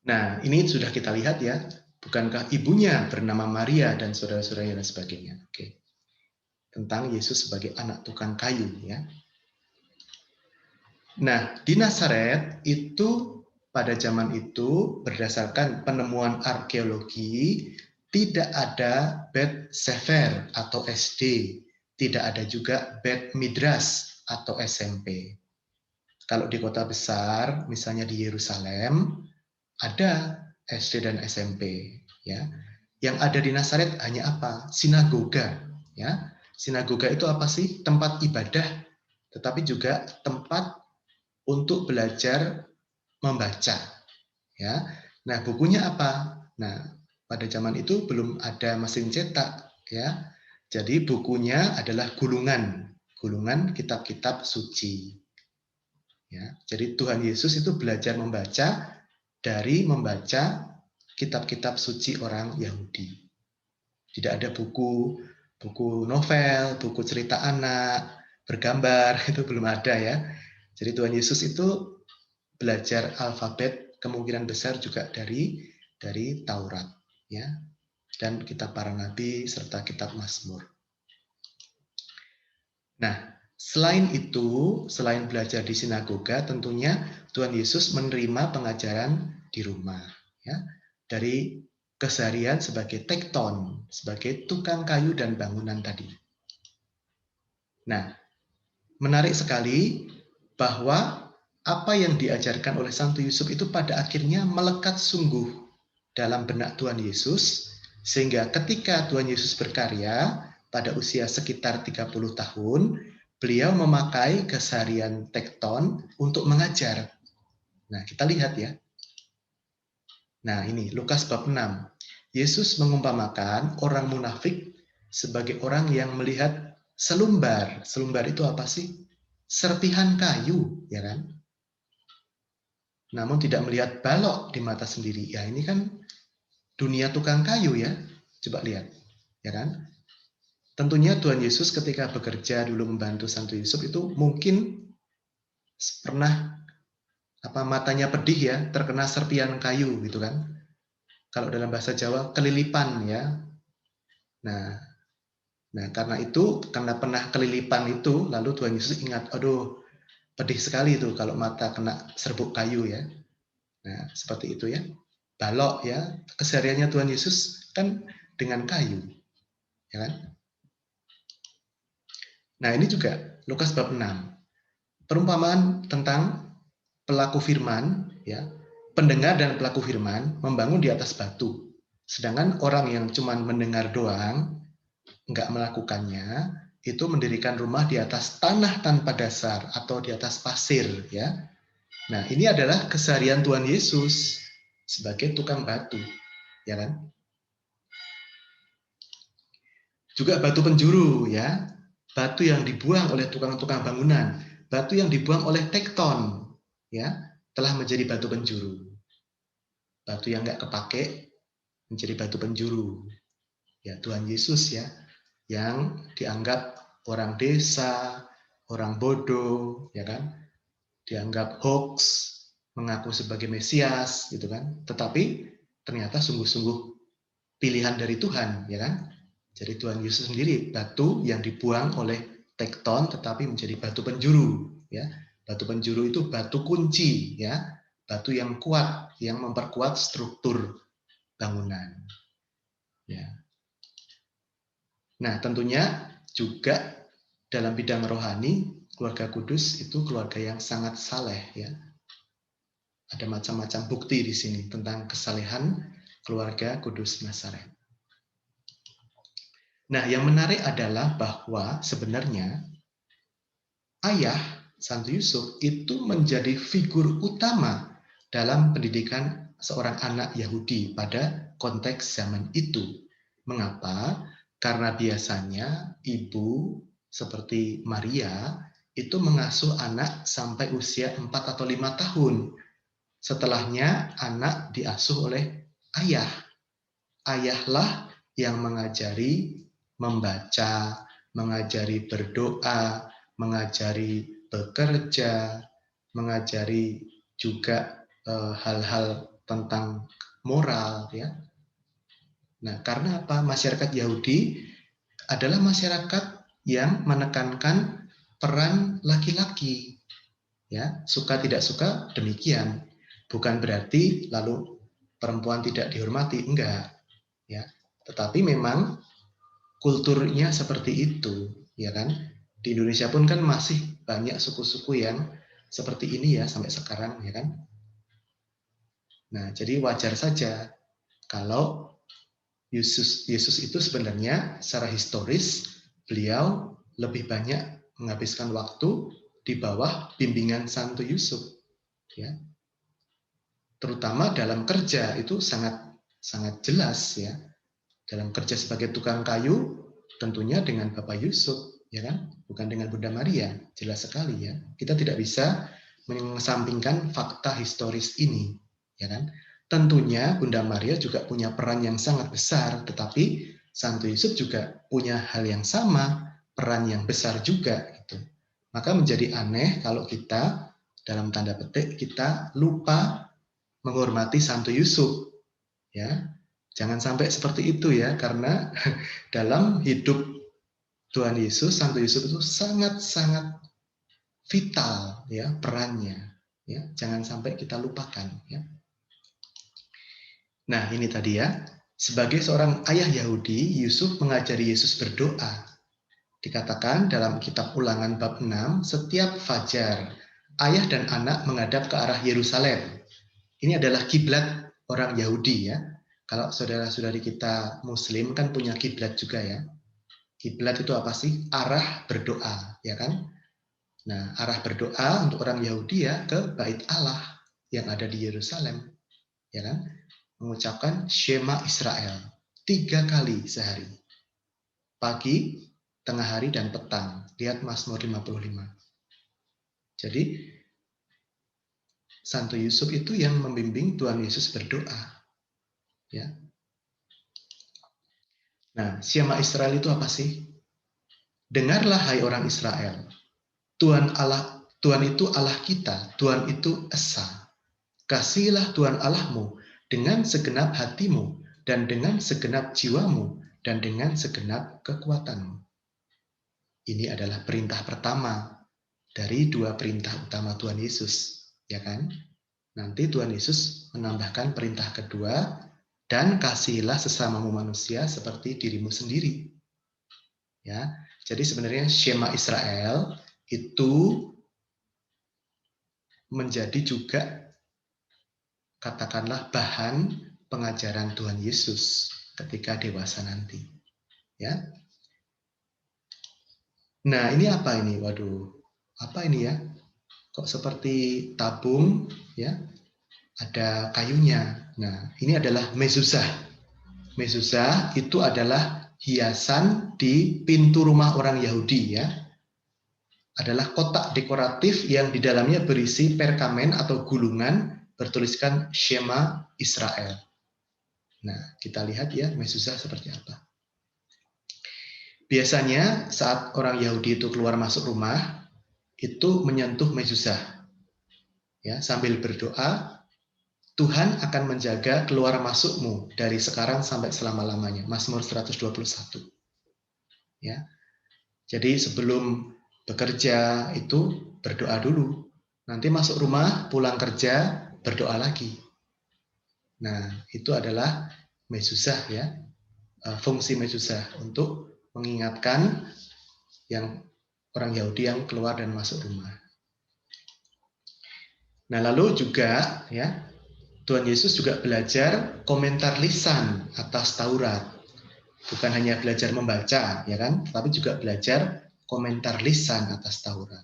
S3: Nah, ini sudah kita lihat ya. Bukankah ibunya bernama Maria dan saudara-saudaranya dan sebagainya. Oke. Tentang Yesus sebagai anak tukang kayu ya. Nah, di Nazaret itu pada zaman itu berdasarkan penemuan arkeologi tidak ada Bet Sefer atau SD, tidak ada juga Bet Midras atau SMP. Kalau di kota besar, misalnya di Yerusalem, ada SD dan SMP ya. Yang ada di Nazaret hanya apa? Sinagoga ya. Sinagoga itu apa sih? Tempat ibadah, tetapi juga tempat untuk belajar membaca. Ya. Nah, bukunya apa? Nah, pada zaman itu belum ada mesin cetak, ya. Jadi bukunya adalah gulungan kitab-kitab suci. Ya. Jadi Tuhan Yesus itu belajar membaca dari membaca kitab-kitab suci orang Yahudi. Tidak ada buku novel, buku cerita anak, bergambar, itu belum ada ya. Jadi Tuhan Yesus itu belajar alfabet kemungkinan besar juga dari Taurat ya, dan kitab para nabi serta kitab Mazmur. Nah, selain itu, selain belajar di sinagoga, tentunya Tuhan Yesus menerima pengajaran di rumah ya, dari keseharian sebagai tekton, sebagai tukang kayu dan bangunan tadi. Nah, menarik sekali bahwa apa yang diajarkan oleh Santo Yusuf itu pada akhirnya melekat sungguh dalam benak Tuhan Yesus, sehingga ketika Tuhan Yesus berkarya pada usia sekitar 30 tahun, beliau memakai keseharian tekton untuk mengajar. Nah, kita lihat ya. Nah, ini Lukas bab 6. Yesus mengumpamakan orang munafik sebagai orang yang melihat selumbar. Selumbar itu apa sih? Serpihan kayu, ya kan? Namun tidak melihat balok di mata sendiri. Ya, ini kan dunia tukang kayu ya. Coba lihat, ya kan? Tentunya Tuhan Yesus ketika bekerja dulu membantu Santo Yusuf itu mungkin pernah matanya pedih ya, terkena serpian kayu gitu kan. Kalau dalam bahasa Jawa kelilipan ya. Nah, karena itu, karena pernah kelilipan itu, lalu Tuhan Yesus ingat, aduh, pedih sekali itu kalau mata kena serbuk kayu ya. Nah, seperti itu ya. Balok ya, kesehariannya Tuhan Yesus kan dengan kayu. Ya kan? Nah, ini juga Lukas bab 6. Perumpamaan tentang pelaku firman ya. Pendengar dan pelaku firman membangun di atas batu. Sedangkan orang yang cuma mendengar doang, enggak melakukannya, itu mendirikan rumah di atas tanah tanpa dasar atau di atas pasir ya. Nah, ini adalah keseharian Tuhan Yesus sebagai tukang batu, ya kan? Juga batu penjuru ya. Batu yang dibuang oleh tukang-tukang bangunan, batu yang dibuang oleh tekton ya, telah menjadi batu penjuru. Batu yang enggak kepake menjadi batu penjuru. Ya, Tuhan Yesus ya, yang dianggap orang desa, orang bodoh, ya kan? Dianggap hoax, mengaku sebagai Mesias, gitu kan? Tetapi ternyata sungguh-sungguh pilihan dari Tuhan, ya kan? Jadi Tuhan Yesus sendiri batu yang dibuang oleh tekton, tetapi menjadi batu penjuru, ya. Batu penjuru itu batu kunci, ya, batu yang kuat, yang memperkuat struktur bangunan. Ya. Nah, tentunya juga dalam bidang rohani, keluarga kudus itu keluarga yang sangat saleh, ya. Ada macam-macam bukti di sini tentang kesalehan keluarga kudus Nazaret. Nah, yang menarik adalah bahwa sebenarnya ayah Santo Yusuf itu menjadi figur utama dalam pendidikan seorang anak Yahudi pada konteks zaman itu. Mengapa? Karena biasanya ibu seperti Maria itu mengasuh anak sampai usia 4 atau 5 tahun. Setelahnya anak diasuh oleh ayah. Ayahlah yang mengajari membaca, mengajari berdoa, mengajari bekerja, mengajari juga hal-hal tentang moral, ya. Nah, karena apa? Masyarakat Yahudi adalah masyarakat yang menekankan peran laki-laki, ya. Suka tidak suka demikian. Bukan berarti lalu perempuan tidak dihormati, enggak, ya. Tetapi memang kulturnya seperti itu, ya kan? Di Indonesia pun kan masih banyak suku-suku yang seperti ini ya sampai sekarang, ya kan? Nah, jadi wajar saja kalau Yesus itu sebenarnya secara historis beliau lebih banyak menghabiskan waktu di bawah bimbingan Santo Yusuf, ya. Terutama dalam kerja itu sangat jelas, ya. Dalam kerja sebagai tukang kayu tentunya dengan Bapak Yusuf, ya kan? Bukan dengan Bunda Maria, jelas sekali, ya. Kita tidak bisa mengesampingkan fakta historis ini, ya kan? Tentunya Bunda Maria juga punya peran yang sangat besar, tetapi Santo Yusuf juga punya hal yang sama, peran yang besar juga, gitu. Maka menjadi aneh kalau kita dalam tanda petik kita lupa menghormati Santo Yusuf, ya. Jangan sampai seperti itu, ya, karena dalam hidup Tuhan Yesus, Santo Yusuf itu sangat-sangat vital, ya, perannya, ya. Jangan sampai kita lupakan, ya. Nah, ini tadi, ya. Sebagai seorang ayah Yahudi, Yusuf mengajari Yesus berdoa. Dikatakan dalam kitab Ulangan bab 6, setiap fajar ayah dan anak menghadap ke arah Yerusalem. Ini adalah kiblat orang Yahudi, ya. Kalau saudara-saudari kita Muslim kan punya kiblat juga, ya. Kiblat itu apa sih? Arah berdoa, ya kan? Nah, arah berdoa untuk orang Yahudi ya ke Bait Allah yang ada di Yerusalem, ya kan? Mengucapkan Shema Israel 3 kali sehari. Pagi, tengah hari, dan petang. Lihat Mazmur 55. Jadi, Santo Yusuf itu yang membimbing Tuhan Yesus berdoa, ya. Nah, Shema Israel itu apa sih? Dengarlah hai orang Israel, Tuhan itu Allah kita, Tuhan itu Esa. Kasihilah Tuhan Allahmu dengan segenap hatimu, dan dengan segenap jiwamu, dan dengan segenap kekuatanmu. Ini adalah perintah pertama dari 2 perintah utama Tuhan Yesus, ya kan? Nanti Tuhan Yesus menambahkan perintah kedua, dan kasihilah sesamamu manusia seperti dirimu sendiri. Ya, jadi sebenarnya Shema Israel itu menjadi juga katakanlah bahan pengajaran Tuhan Yesus ketika dewasa nanti, ya. Nah, ini apa ini? Waduh, apa ini, ya? Kok seperti tabung, ya? Ada kayunya. Nah, ini adalah mezuzah. Mezuzah itu adalah hiasan di pintu rumah orang Yahudi, ya. Adalah kotak dekoratif yang di dalamnya berisi perkamen atau gulungan bertuliskan Shema Israel. Nah, kita lihat, ya, mezuzah seperti apa. Biasanya saat orang Yahudi itu keluar masuk rumah, itu menyentuh mezuzah, ya, sambil berdoa, Tuhan akan menjaga keluar masukmu dari sekarang sampai selama-lamanya. Mazmur 121. Ya. Jadi sebelum bekerja itu berdoa dulu. Nanti masuk rumah, pulang kerja, berdoa lagi. Nah, itu adalah mezuzah ya, fungsi mezuzah untuk mengingatkan yang orang Yahudi yang keluar dan masuk rumah. Nah, lalu juga ya, Tuhan Yesus juga belajar komentar lisan atas Taurat. Bukan hanya belajar membaca, ya kan, tapi juga belajar komentar lisan atas Taurat.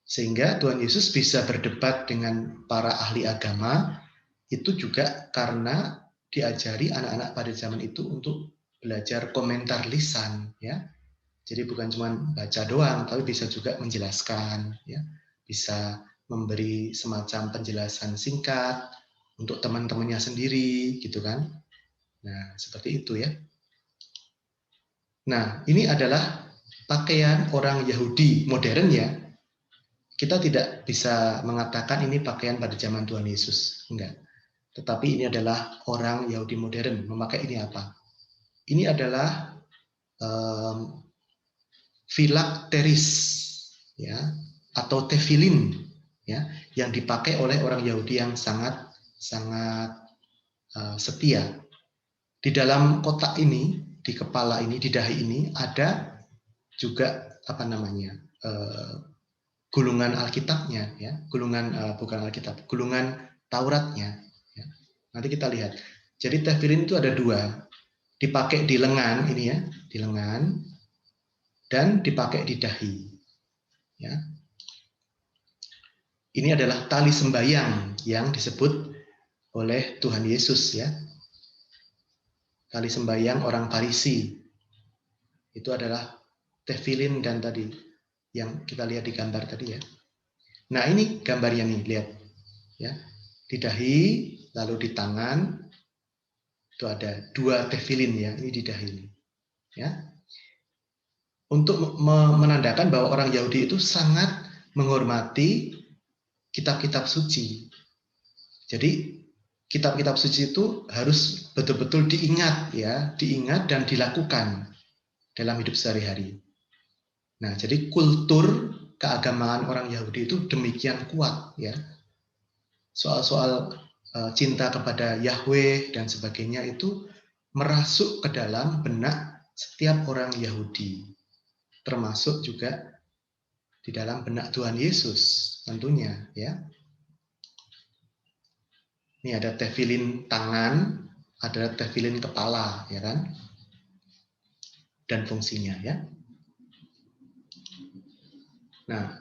S3: Sehingga Tuhan Yesus bisa berdebat dengan para ahli agama itu juga karena diajari anak-anak pada zaman itu untuk belajar komentar lisan, ya. Jadi bukan cuma baca doang, tapi bisa juga menjelaskan, ya, bisa memberi semacam penjelasan singkat untuk teman-temannya sendiri, gitu kan. Nah, seperti itu ya. Nah, ini adalah pakaian orang Yahudi modern ya. Kita tidak bisa mengatakan ini pakaian pada zaman Tuhan Yesus, enggak. Tetapi ini adalah orang Yahudi modern memakai ini apa? Ini adalah filakteris ya, atau tefilin ya, yang dipakai oleh orang Yahudi yang sangat setia. Di dalam kotak ini, di kepala ini, di dahi ini ada juga apa namanya, gulungan Alkitabnya ya, gulungan bukan Alkitab, gulungan Tauratnya ya. Nanti kita lihat. Jadi tefilin itu ada dua, dipakai di lengan ini ya, di lengan, dan dipakai di dahi ya. Ini adalah tali sembayang yang disebut oleh Tuhan Yesus ya. Tali sembayang orang Farisi itu adalah tefilin dan tadi yang kita lihat di gambar tadi ya. Nah, ini gambarnya nih, lihat ya. Di dahi, lalu di tangan itu ada dua tefilin ya, ini di dahi ini. Ya. Untuk menandakan bahwa orang Yahudi itu sangat menghormati kitab-kitab suci. Jadi kitab-kitab suci itu harus betul-betul diingat ya, diingat dan dilakukan dalam hidup sehari-hari. Nah, jadi kultur keagamaan orang Yahudi itu demikian kuat ya. Soal-soal cinta kepada Yahweh dan sebagainya itu merasuk ke dalam benak setiap orang Yahudi, termasuk juga di dalam benak Tuhan Yesus tentunya ya. Ini ada tefilin tangan, ada tefilin kepala ya kan, dan fungsinya ya. Nah,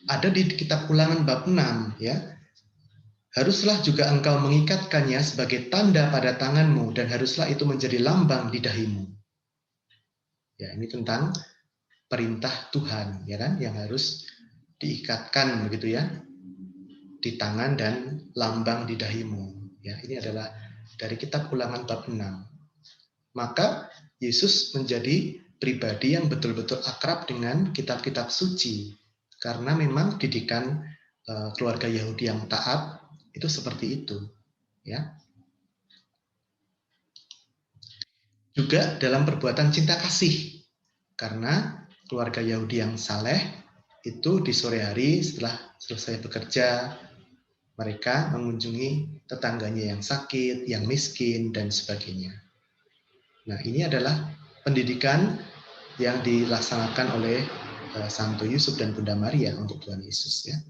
S3: ada di kitab Ulangan bab 6 ya. Haruslah juga engkau mengikatkannya sebagai tanda pada tanganmu dan haruslah itu menjadi lambang di dahimu. Ya, ini tentang perintah Tuhan ya kan, yang harus diikatkan begitu ya di tangan dan lambang di dahimu. Ya, ini adalah dari kitab Ulangan bab 6. Maka Yesus menjadi pribadi yang betul-betul akrab dengan kitab-kitab suci karena memang didikan keluarga Yahudi yang taat itu seperti itu ya. Juga dalam perbuatan cinta kasih, karena keluarga Yahudi yang saleh itu di sore hari setelah selesai bekerja mereka mengunjungi tetangganya yang sakit, yang miskin dan sebagainya. Nah, ini adalah pendidikan yang dilaksanakan oleh Santo Yusuf dan Bunda Maria untuk Tuhan Yesus ya.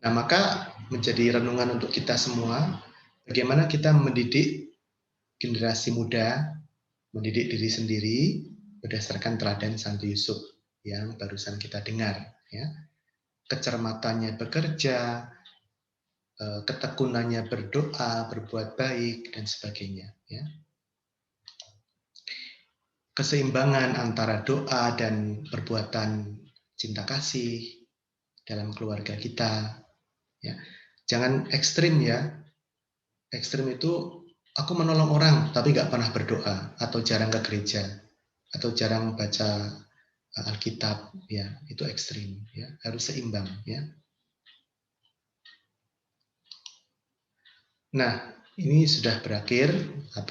S3: Nah, maka menjadi renungan untuk kita semua, bagaimana kita mendidik generasi muda, mendidik diri sendiri berdasarkan teladan Santo Yusuf yang barusan kita dengar. Ya. Kecermatannya bekerja, ketekunannya berdoa, berbuat baik, dan sebagainya. Ya. Keseimbangan antara doa dan perbuatan cinta kasih dalam keluarga kita. Ya. Jangan ekstrim ya. Ekstrim itu aku menolong orang tapi nggak pernah berdoa, atau jarang ke gereja, atau jarang baca Alkitab, ya itu ekstrim. Ya, harus seimbang. Ya. Nah, ini sudah berakhir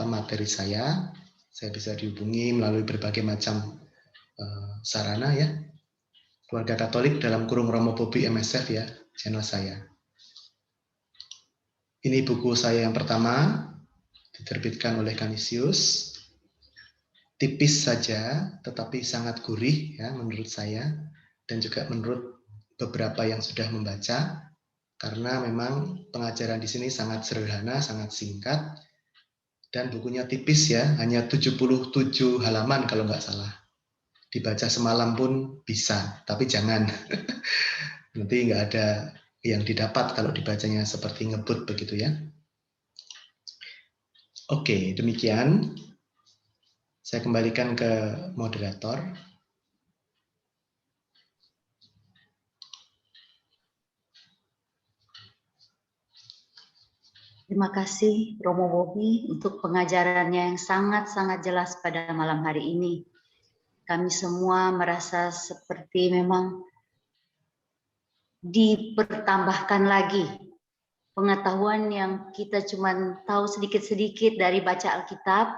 S3: materi saya. Saya bisa dihubungi melalui berbagai macam sarana ya. Keluarga Katolik dalam kurung Romo Bobby MSF ya, channel saya. Ini buku saya yang pertama, diterbitkan oleh Canisius. Tipis saja, tetapi sangat gurih ya menurut saya, dan juga menurut beberapa yang sudah membaca, karena memang pengajaran di sini sangat sederhana, sangat singkat, dan bukunya tipis ya, hanya 77 halaman kalau nggak salah. Dibaca semalam pun bisa, tapi jangan. Nanti nggak ada yang didapat kalau dibacanya seperti ngebut begitu ya. Oke, demikian. Saya kembalikan ke moderator.
S1: Terima kasih Romo Bobi untuk pengajarannya yang sangat-sangat jelas pada malam hari ini. Kami semua merasa seperti memang dipertambahkan lagi pengetahuan yang kita cuma tahu sedikit-sedikit dari baca Alkitab,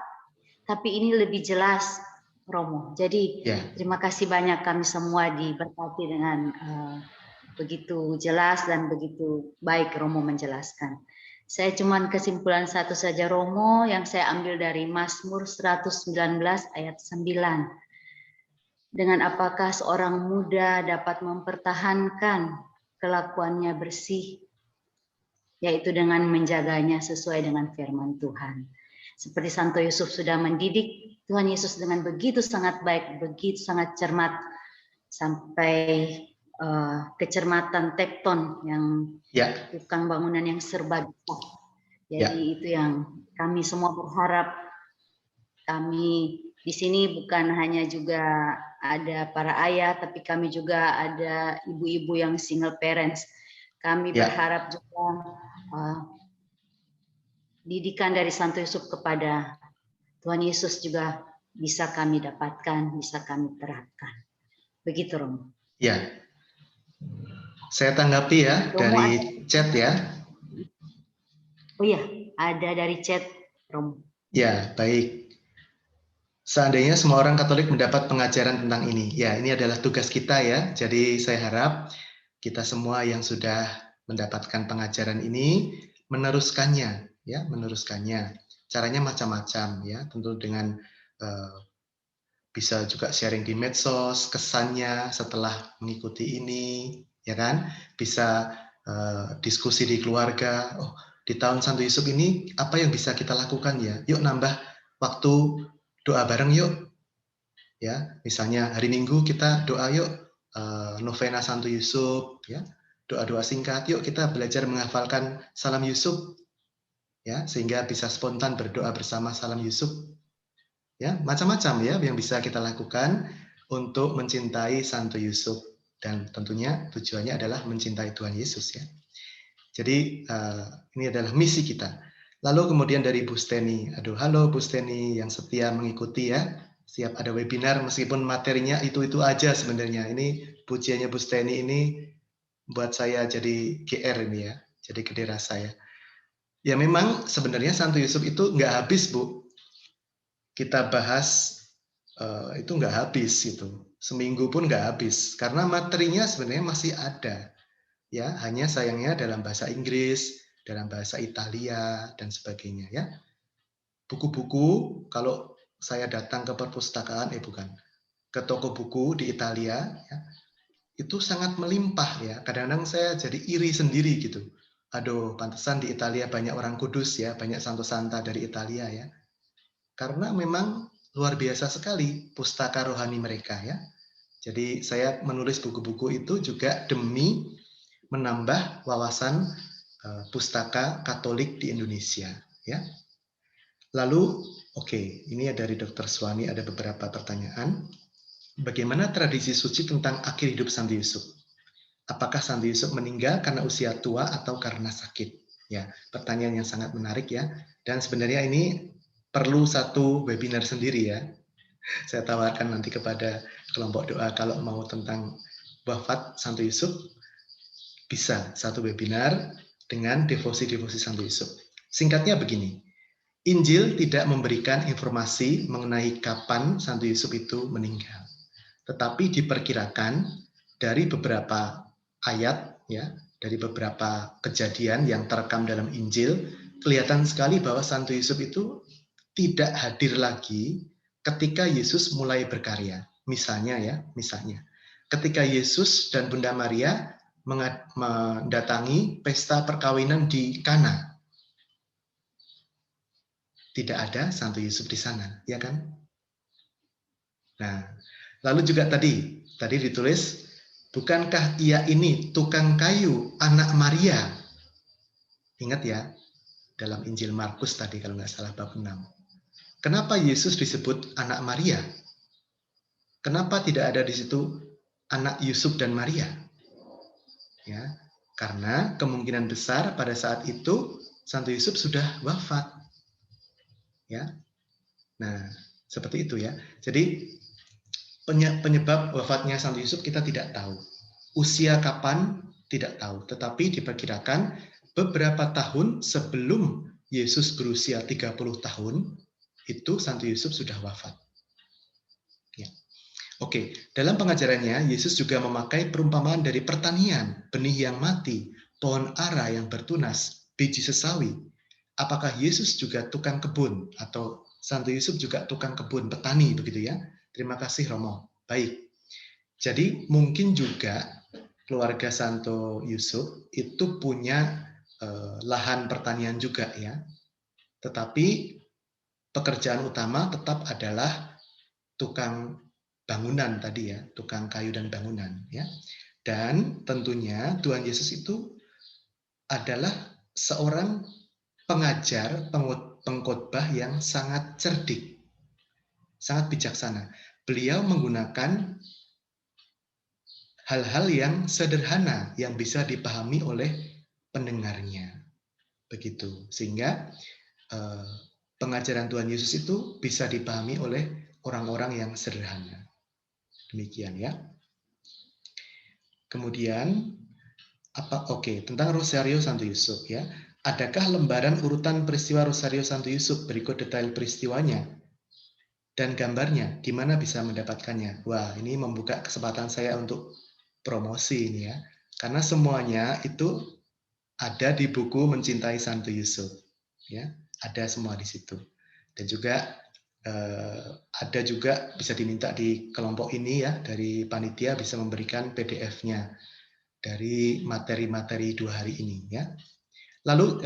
S1: tapi ini lebih jelas, Romo. Jadi terima kasih banyak, kami semua diberkati dengan begitu jelas dan begitu baik Romo menjelaskan. Saya cuma kesimpulan satu saja Romo yang saya ambil dari Mazmur 119 ayat 9. Dengan apakah seorang muda dapat mempertahankan kelakuannya bersih, yaitu dengan menjaganya sesuai dengan firman Tuhan. Seperti Santo Yusuf sudah mendidik Tuhan Yesus dengan begitu sangat baik, begitu sangat cermat, sampai kecermatan tekton yang tukang bangunan yang serba bisa. Jadi itu yang kami semua berharap. Kami di sini bukan hanya juga ada para ayah, tapi kami juga ada ibu-ibu yang single parents. Kami berharap juga didikan dari Santo Yusuf kepada Tuhan Yesus juga bisa kami dapatkan, bisa kami terapkan. Begitu, Romo.
S3: Ya, saya tanggapi ya Romo, dari chat ya.
S1: Oh iya, ada dari chat, Romo.
S3: Ya, baik. Seandainya semua orang Katolik mendapat pengajaran tentang ini, ya ini adalah tugas kita ya. Jadi saya harap kita semua yang sudah mendapatkan pengajaran ini meneruskannya, ya, meneruskannya. Caranya macam-macam, ya, tentu dengan bisa juga sharing di medsos, kesannya setelah mengikuti ini, ya kan? Bisa diskusi di keluarga. Oh, di tahun Santo Yusuf ini apa yang bisa kita lakukan ya? Yuk nambah waktu doa bareng yuk. Ya, misalnya hari Minggu kita doa yuk, novena Santo Yusuf, ya. Doa-doa singkat, yuk kita belajar menghafalkan Salam Yusuf, ya, sehingga bisa spontan berdoa bersama Salam Yusuf. Ya, macam-macam ya yang bisa kita lakukan untuk mencintai Santo Yusuf, dan tentunya tujuannya adalah mencintai Tuhan Yesus ya. Jadi ini adalah misi kita. Lalu kemudian dari Bu Steni, halo Bu Steni yang setia mengikuti ya, siap ada webinar meskipun materinya itu aja sebenarnya. Ini pujiannya Bu Steni ini buat saya jadi GR ini ya, jadi gede rasa ya. Ya memang sebenarnya Santo Yusuf itu nggak habis Bu. Kita bahas itu nggak habis itu, seminggu pun nggak habis karena materinya sebenarnya masih ada ya, hanya sayangnya dalam bahasa Inggris, dalam bahasa Italia dan sebagainya ya. Buku-buku kalau saya datang ke perpustakaan ke toko buku di Italia ya, itu sangat melimpah ya. Kadang-kadang saya jadi iri sendiri gitu. Aduh, pantesan di Italia banyak orang kudus ya, banyak santo santa dari Italia ya. Karena memang luar biasa sekali pustaka rohani mereka ya. Jadi saya menulis buku-buku itu juga demi menambah wawasan pustaka Katolik di Indonesia ya. Lalu ini dari Dr. Swani ada beberapa pertanyaan. Bagaimana tradisi suci tentang akhir hidup Santo Yusuf? Apakah Santo Yusuf meninggal karena usia tua atau karena sakit? Ya, pertanyaan yang sangat menarik ya. Dan sebenarnya ini perlu satu webinar sendiri ya. Saya tawarkan nanti kepada kelompok doa kalau mau tentang wafat Santo Yusuf, bisa satu webinar dengan devosi-devosi Santo Yusuf. Singkatnya begini, Injil tidak memberikan informasi mengenai kapan Santo Yusuf itu meninggal, tetapi diperkirakan dari beberapa ayat ya, dari beberapa kejadian yang terekam dalam Injil kelihatan sekali bahwa Santo Yusuf itu tidak hadir lagi ketika Yesus mulai berkarya. Misalnya ketika Yesus dan Bunda Maria mendatangi pesta perkawinan di Kana, tidak ada Santo Yusuf di sana, ya kan? Nah, lalu juga tadi ditulis, bukankah ia ini tukang kayu, anak Maria? Ingat ya, dalam Injil Markus tadi kalau nggak salah bab 6. Kenapa Yesus disebut anak Maria? Kenapa tidak ada di situ anak Yusuf dan Maria? Ya, karena kemungkinan besar pada saat itu Santo Yusuf sudah wafat. Ya. Nah, seperti itu ya. Jadi penyebab wafatnya Santo Yusuf kita tidak tahu. Usia kapan tidak tahu, tetapi diperkirakan beberapa tahun sebelum Yesus berusia 30 tahun, itu Santo Yusuf sudah wafat. Ya. Oke, dalam pengajarannya, Yesus juga memakai perumpamaan dari pertanian, benih yang mati, pohon ara yang bertunas, biji sesawi. Apakah Yesus juga tukang kebun, atau Santo Yusuf juga tukang kebun, petani, begitu ya? Terima kasih, Romo. Baik, jadi mungkin juga keluarga Santo Yusuf itu punya lahan pertanian juga ya, tetapi pekerjaan utama tetap adalah tukang bangunan tadi ya, tukang kayu dan bangunan ya. Dan tentunya Tuhan Yesus itu adalah seorang pengajar, pengkhotbah yang sangat cerdik, sangat bijaksana. Beliau menggunakan hal-hal yang sederhana yang bisa dipahami oleh pendengarnya. Begitu. Sehingga pengajaran Tuhan Yesus itu bisa dipahami oleh orang-orang yang sederhana. Demikian ya. Kemudian tentang Rosario Santo Yusuf ya. Adakah lembaran urutan peristiwa Rosario Santo Yusuf? Berikut detail peristiwanya dan gambarnya. Di mana bisa mendapatkannya? Wah, ini membuka kesempatan saya untuk promosi ini ya. Karena semuanya itu ada di buku Mencintai Santo Yusuf. Ya, ada semua di situ. Dan juga ada juga bisa diminta di kelompok ini ya, dari panitia bisa memberikan PDF-nya dari materi-materi 2 hari ini ya. Lalu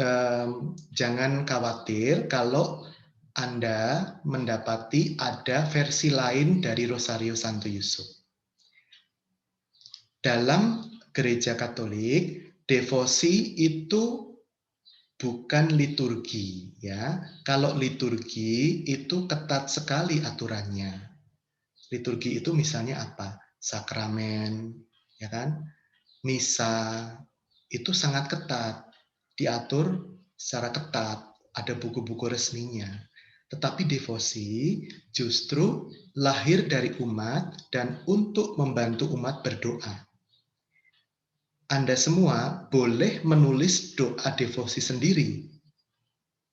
S3: jangan khawatir kalau Anda mendapati ada versi lain dari Rosario Santo Yusuf. Dalam Gereja Katolik, devosi itu bukan liturgi ya. Kalau liturgi itu ketat sekali aturannya. Liturgi itu misalnya apa? Sakramen, ya kan? Misa itu sangat ketat, diatur secara ketat, ada buku-buku resminya. Tetapi devosi justru lahir dari umat dan untuk membantu umat berdoa. Anda semua boleh menulis doa devosi sendiri,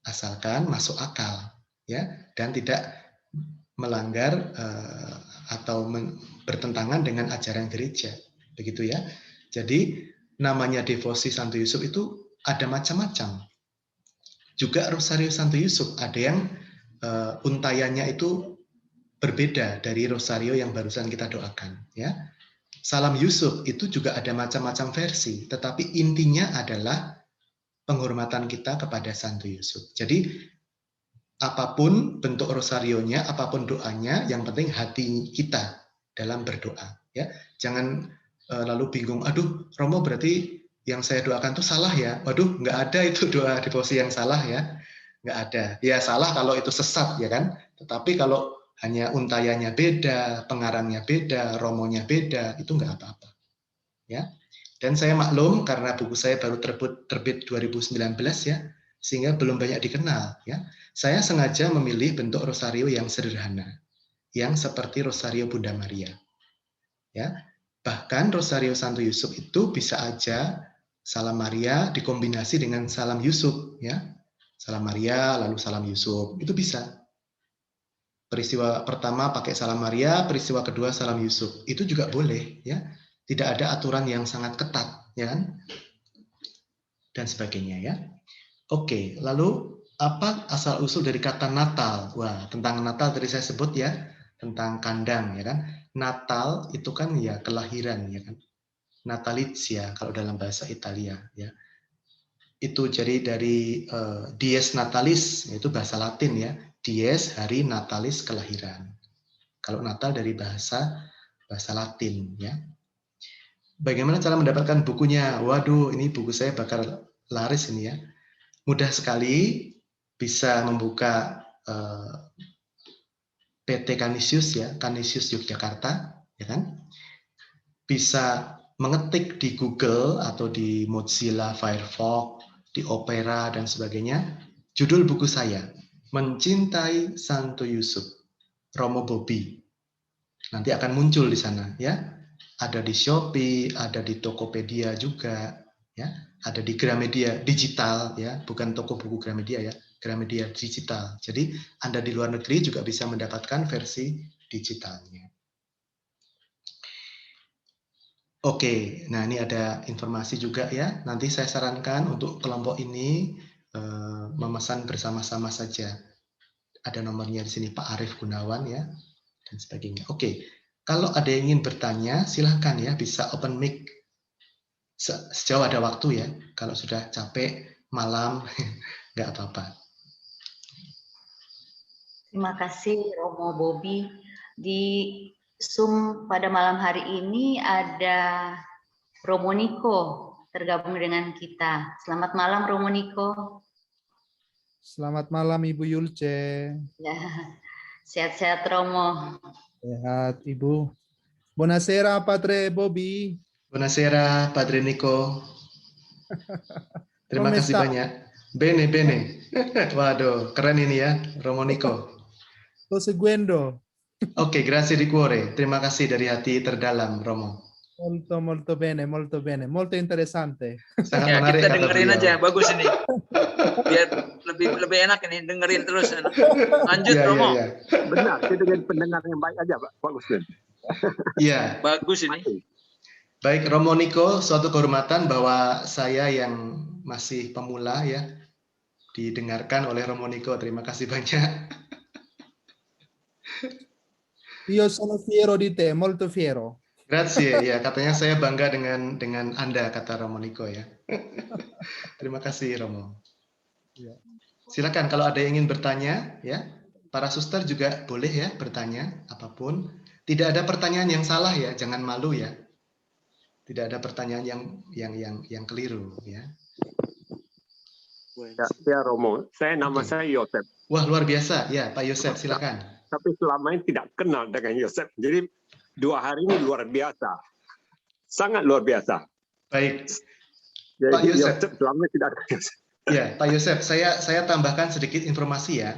S3: asalkan masuk akal, ya, dan tidak melanggar atau bertentangan dengan ajaran gereja, begitu ya. Jadi namanya devosi Santo Yusuf itu ada macam-macam. Juga Rosario Santo Yusuf ada yang untayannya itu berbeda dari Rosario yang barusan kita doakan, ya. Salam Yusuf itu juga ada macam-macam versi, tetapi intinya adalah penghormatan kita kepada Santo Yusuf. Jadi apapun bentuk rosarionya, apapun doanya, yang penting hati kita dalam berdoa. Ya, jangan lalu bingung. Aduh, Romo berarti yang saya doakan itu salah ya? Waduh, nggak ada itu doa devosi yang salah ya? Nggak ada. Ya salah kalau itu sesat ya kan. Tetapi kalau hanya untayannya beda, pengarangnya beda, romonya beda, itu nggak apa-apa. Ya. Dan saya maklum karena buku saya baru terbit 2019 ya, sehingga belum banyak dikenal. Ya. Saya sengaja memilih bentuk rosario yang sederhana, yang seperti rosario Bunda Maria. Ya. Bahkan rosario Santo Yusuf itu bisa aja Salam Maria dikombinasi dengan Salam Yusuf. Ya. Salam Maria lalu Salam Yusuf, itu bisa. Peristiwa pertama pakai Salam Maria, peristiwa kedua Salam Yusuf. Itu juga boleh, ya. Tidak ada aturan yang sangat ketat, ya kan? Dan sebagainya, ya. Oke, lalu apa asal-usul dari kata Natal? Wah, tentang Natal tadi saya sebut ya, tentang kandang ya kan. Natal itu kan ya kelahiran ya kan. Natalizia kalau dalam bahasa Italia ya. Itu jadi dari dies natalis, yaitu bahasa Latin ya. Dies hari natalis kelahiran. Kalau Natal dari bahasa Latin ya. Bagaimana cara mendapatkan bukunya? Waduh, ini buku saya bakal laris ini ya. Mudah sekali, bisa membuka PT Canisius ya, Canisius Yogyakarta, ya kan? Bisa mengetik di Google atau di Mozilla Firefox, di Opera dan sebagainya, judul buku saya, Mencintai Santo Yusuf, Romo Bobby. Nanti akan muncul di sana ya. Ada di Shopee, ada di Tokopedia juga, ya. Ada di Gramedia digital ya, bukan toko buku Gramedia ya, Gramedia digital. Jadi Anda di luar negeri juga bisa mendapatkan versi digitalnya. Oke, nah ini ada informasi juga ya. Nanti saya sarankan untuk kelompok ini memesan bersama-sama saja. Ada nomornya di sini Pak Arief Gunawan ya, dan sebagainya. Oke, kalau ada yang ingin bertanya, silahkan ya, bisa open mic sejauh ada waktu ya. Kalau sudah capek malam, nggak apa-apa.
S1: Terima kasih Romo Bobby. Di Zoom pada malam hari ini ada Romo Niko tergabung dengan kita. Selamat malam Romo Niko.
S5: Selamat malam Ibu Yulce.
S1: Ya, sehat-sehat Romo.
S5: Sehat Ibu. Buonasera Padre Bobby.
S3: Buonasera Padre Nico. Terima
S5: Come
S3: kasih
S5: sta?
S3: banyak. Bene, bene. Waduh, keren ini ya, Romo Nico.
S5: Sto seguendo.
S3: Oke, grazie di cuore. Terima kasih dari hati terdalam, Romo.
S5: Molto molto bene, molto bene. Molto interessante.
S3: Sangat
S4: Ya,
S3: menarik
S4: kita
S3: kata
S4: dengerin
S3: beliau.
S4: aja, bagus ini. Biar lebih enak ini, dengerin terus. Lanjut
S3: Iya, iya,
S4: Romo,
S3: iya.
S6: Benar, kita jadi pendengar yang baik aja, Pak Gustin.
S3: Iya.
S4: bagus ini.
S3: Baik, Romo Niko, suatu kehormatan bahwa saya yang masih pemula ya, didengarkan oleh Romo Niko. Terima kasih banyak.
S5: Io sono fiero di te, molto fiero.
S3: Grazie, ya katanya saya bangga dengan Anda, kata Romo Niko ya. Terima kasih Romo.
S5: Ya.
S3: Silakan kalau ada yang ingin bertanya ya. Para suster juga boleh ya bertanya apapun. Tidak ada pertanyaan yang salah ya, jangan malu ya. Tidak ada pertanyaan yang keliru ya.
S6: Ya Romo, nama
S3: Oke.
S6: saya Yosef.
S3: Wah, luar biasa. Ya, Pak Yosef, silakan.
S6: Tapi selama ini tidak kenal dengan Yosef. Jadi 2 hari ini luar biasa. Sangat luar biasa.
S3: Baik.
S6: Jadi
S3: Pak Yosef.
S6: Yosef selama ini tidak ada Yosef.
S3: Ya, Pak Yosef, saya tambahkan sedikit informasi ya.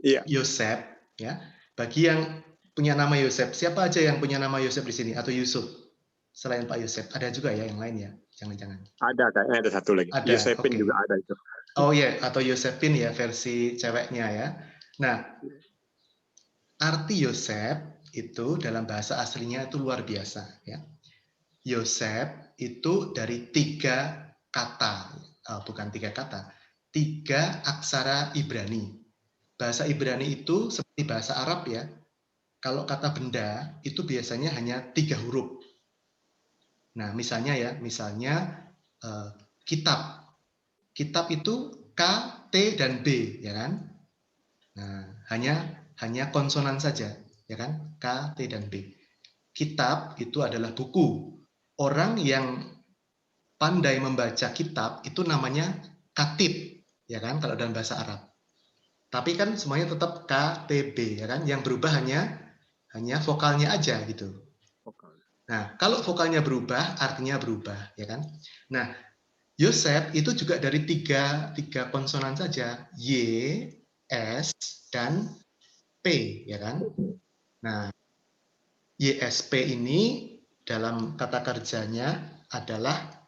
S6: Iya.
S3: Yosef, ya. Bagi yang punya nama Yosef, siapa aja yang punya nama Yosef di sini atau Yusuf? Selain Pak Yosef, ada juga ya yang lain ya? Jangan-jangan.
S6: Ada kayaknya ada satu lagi.
S3: Ada,
S6: Yosefin
S3: oke.
S6: juga ada itu.
S3: Oh ya, atau Yosefin ya versi ceweknya ya. Nah, arti Yosef itu dalam bahasa aslinya itu luar biasa ya. Yosef itu dari 3 kata, bukan 3 kata, 3 aksara Ibrani. Bahasa Ibrani itu seperti bahasa Arab ya. Kalau kata benda itu biasanya hanya 3 huruf. Nah, misalnya kitab. Kitab itu K, T, dan B, ya kan? Nah, hanya konsonan saja, ya kan? K, T, dan B. Kitab itu adalah buku. Orang yang pandai membaca kitab itu namanya katib, ya kan? Kalau dalam bahasa Arab. Tapi kan semuanya tetap K, T, B, ya kan? Yang berubah hanya vokalnya aja gitu. Nah, kalau vokalnya berubah, artinya berubah, ya kan? Nah, Yosef itu juga dari tiga konsonan saja, Y, S, dan P, ya kan? Nah, YSP ini dalam kata kerjanya adalah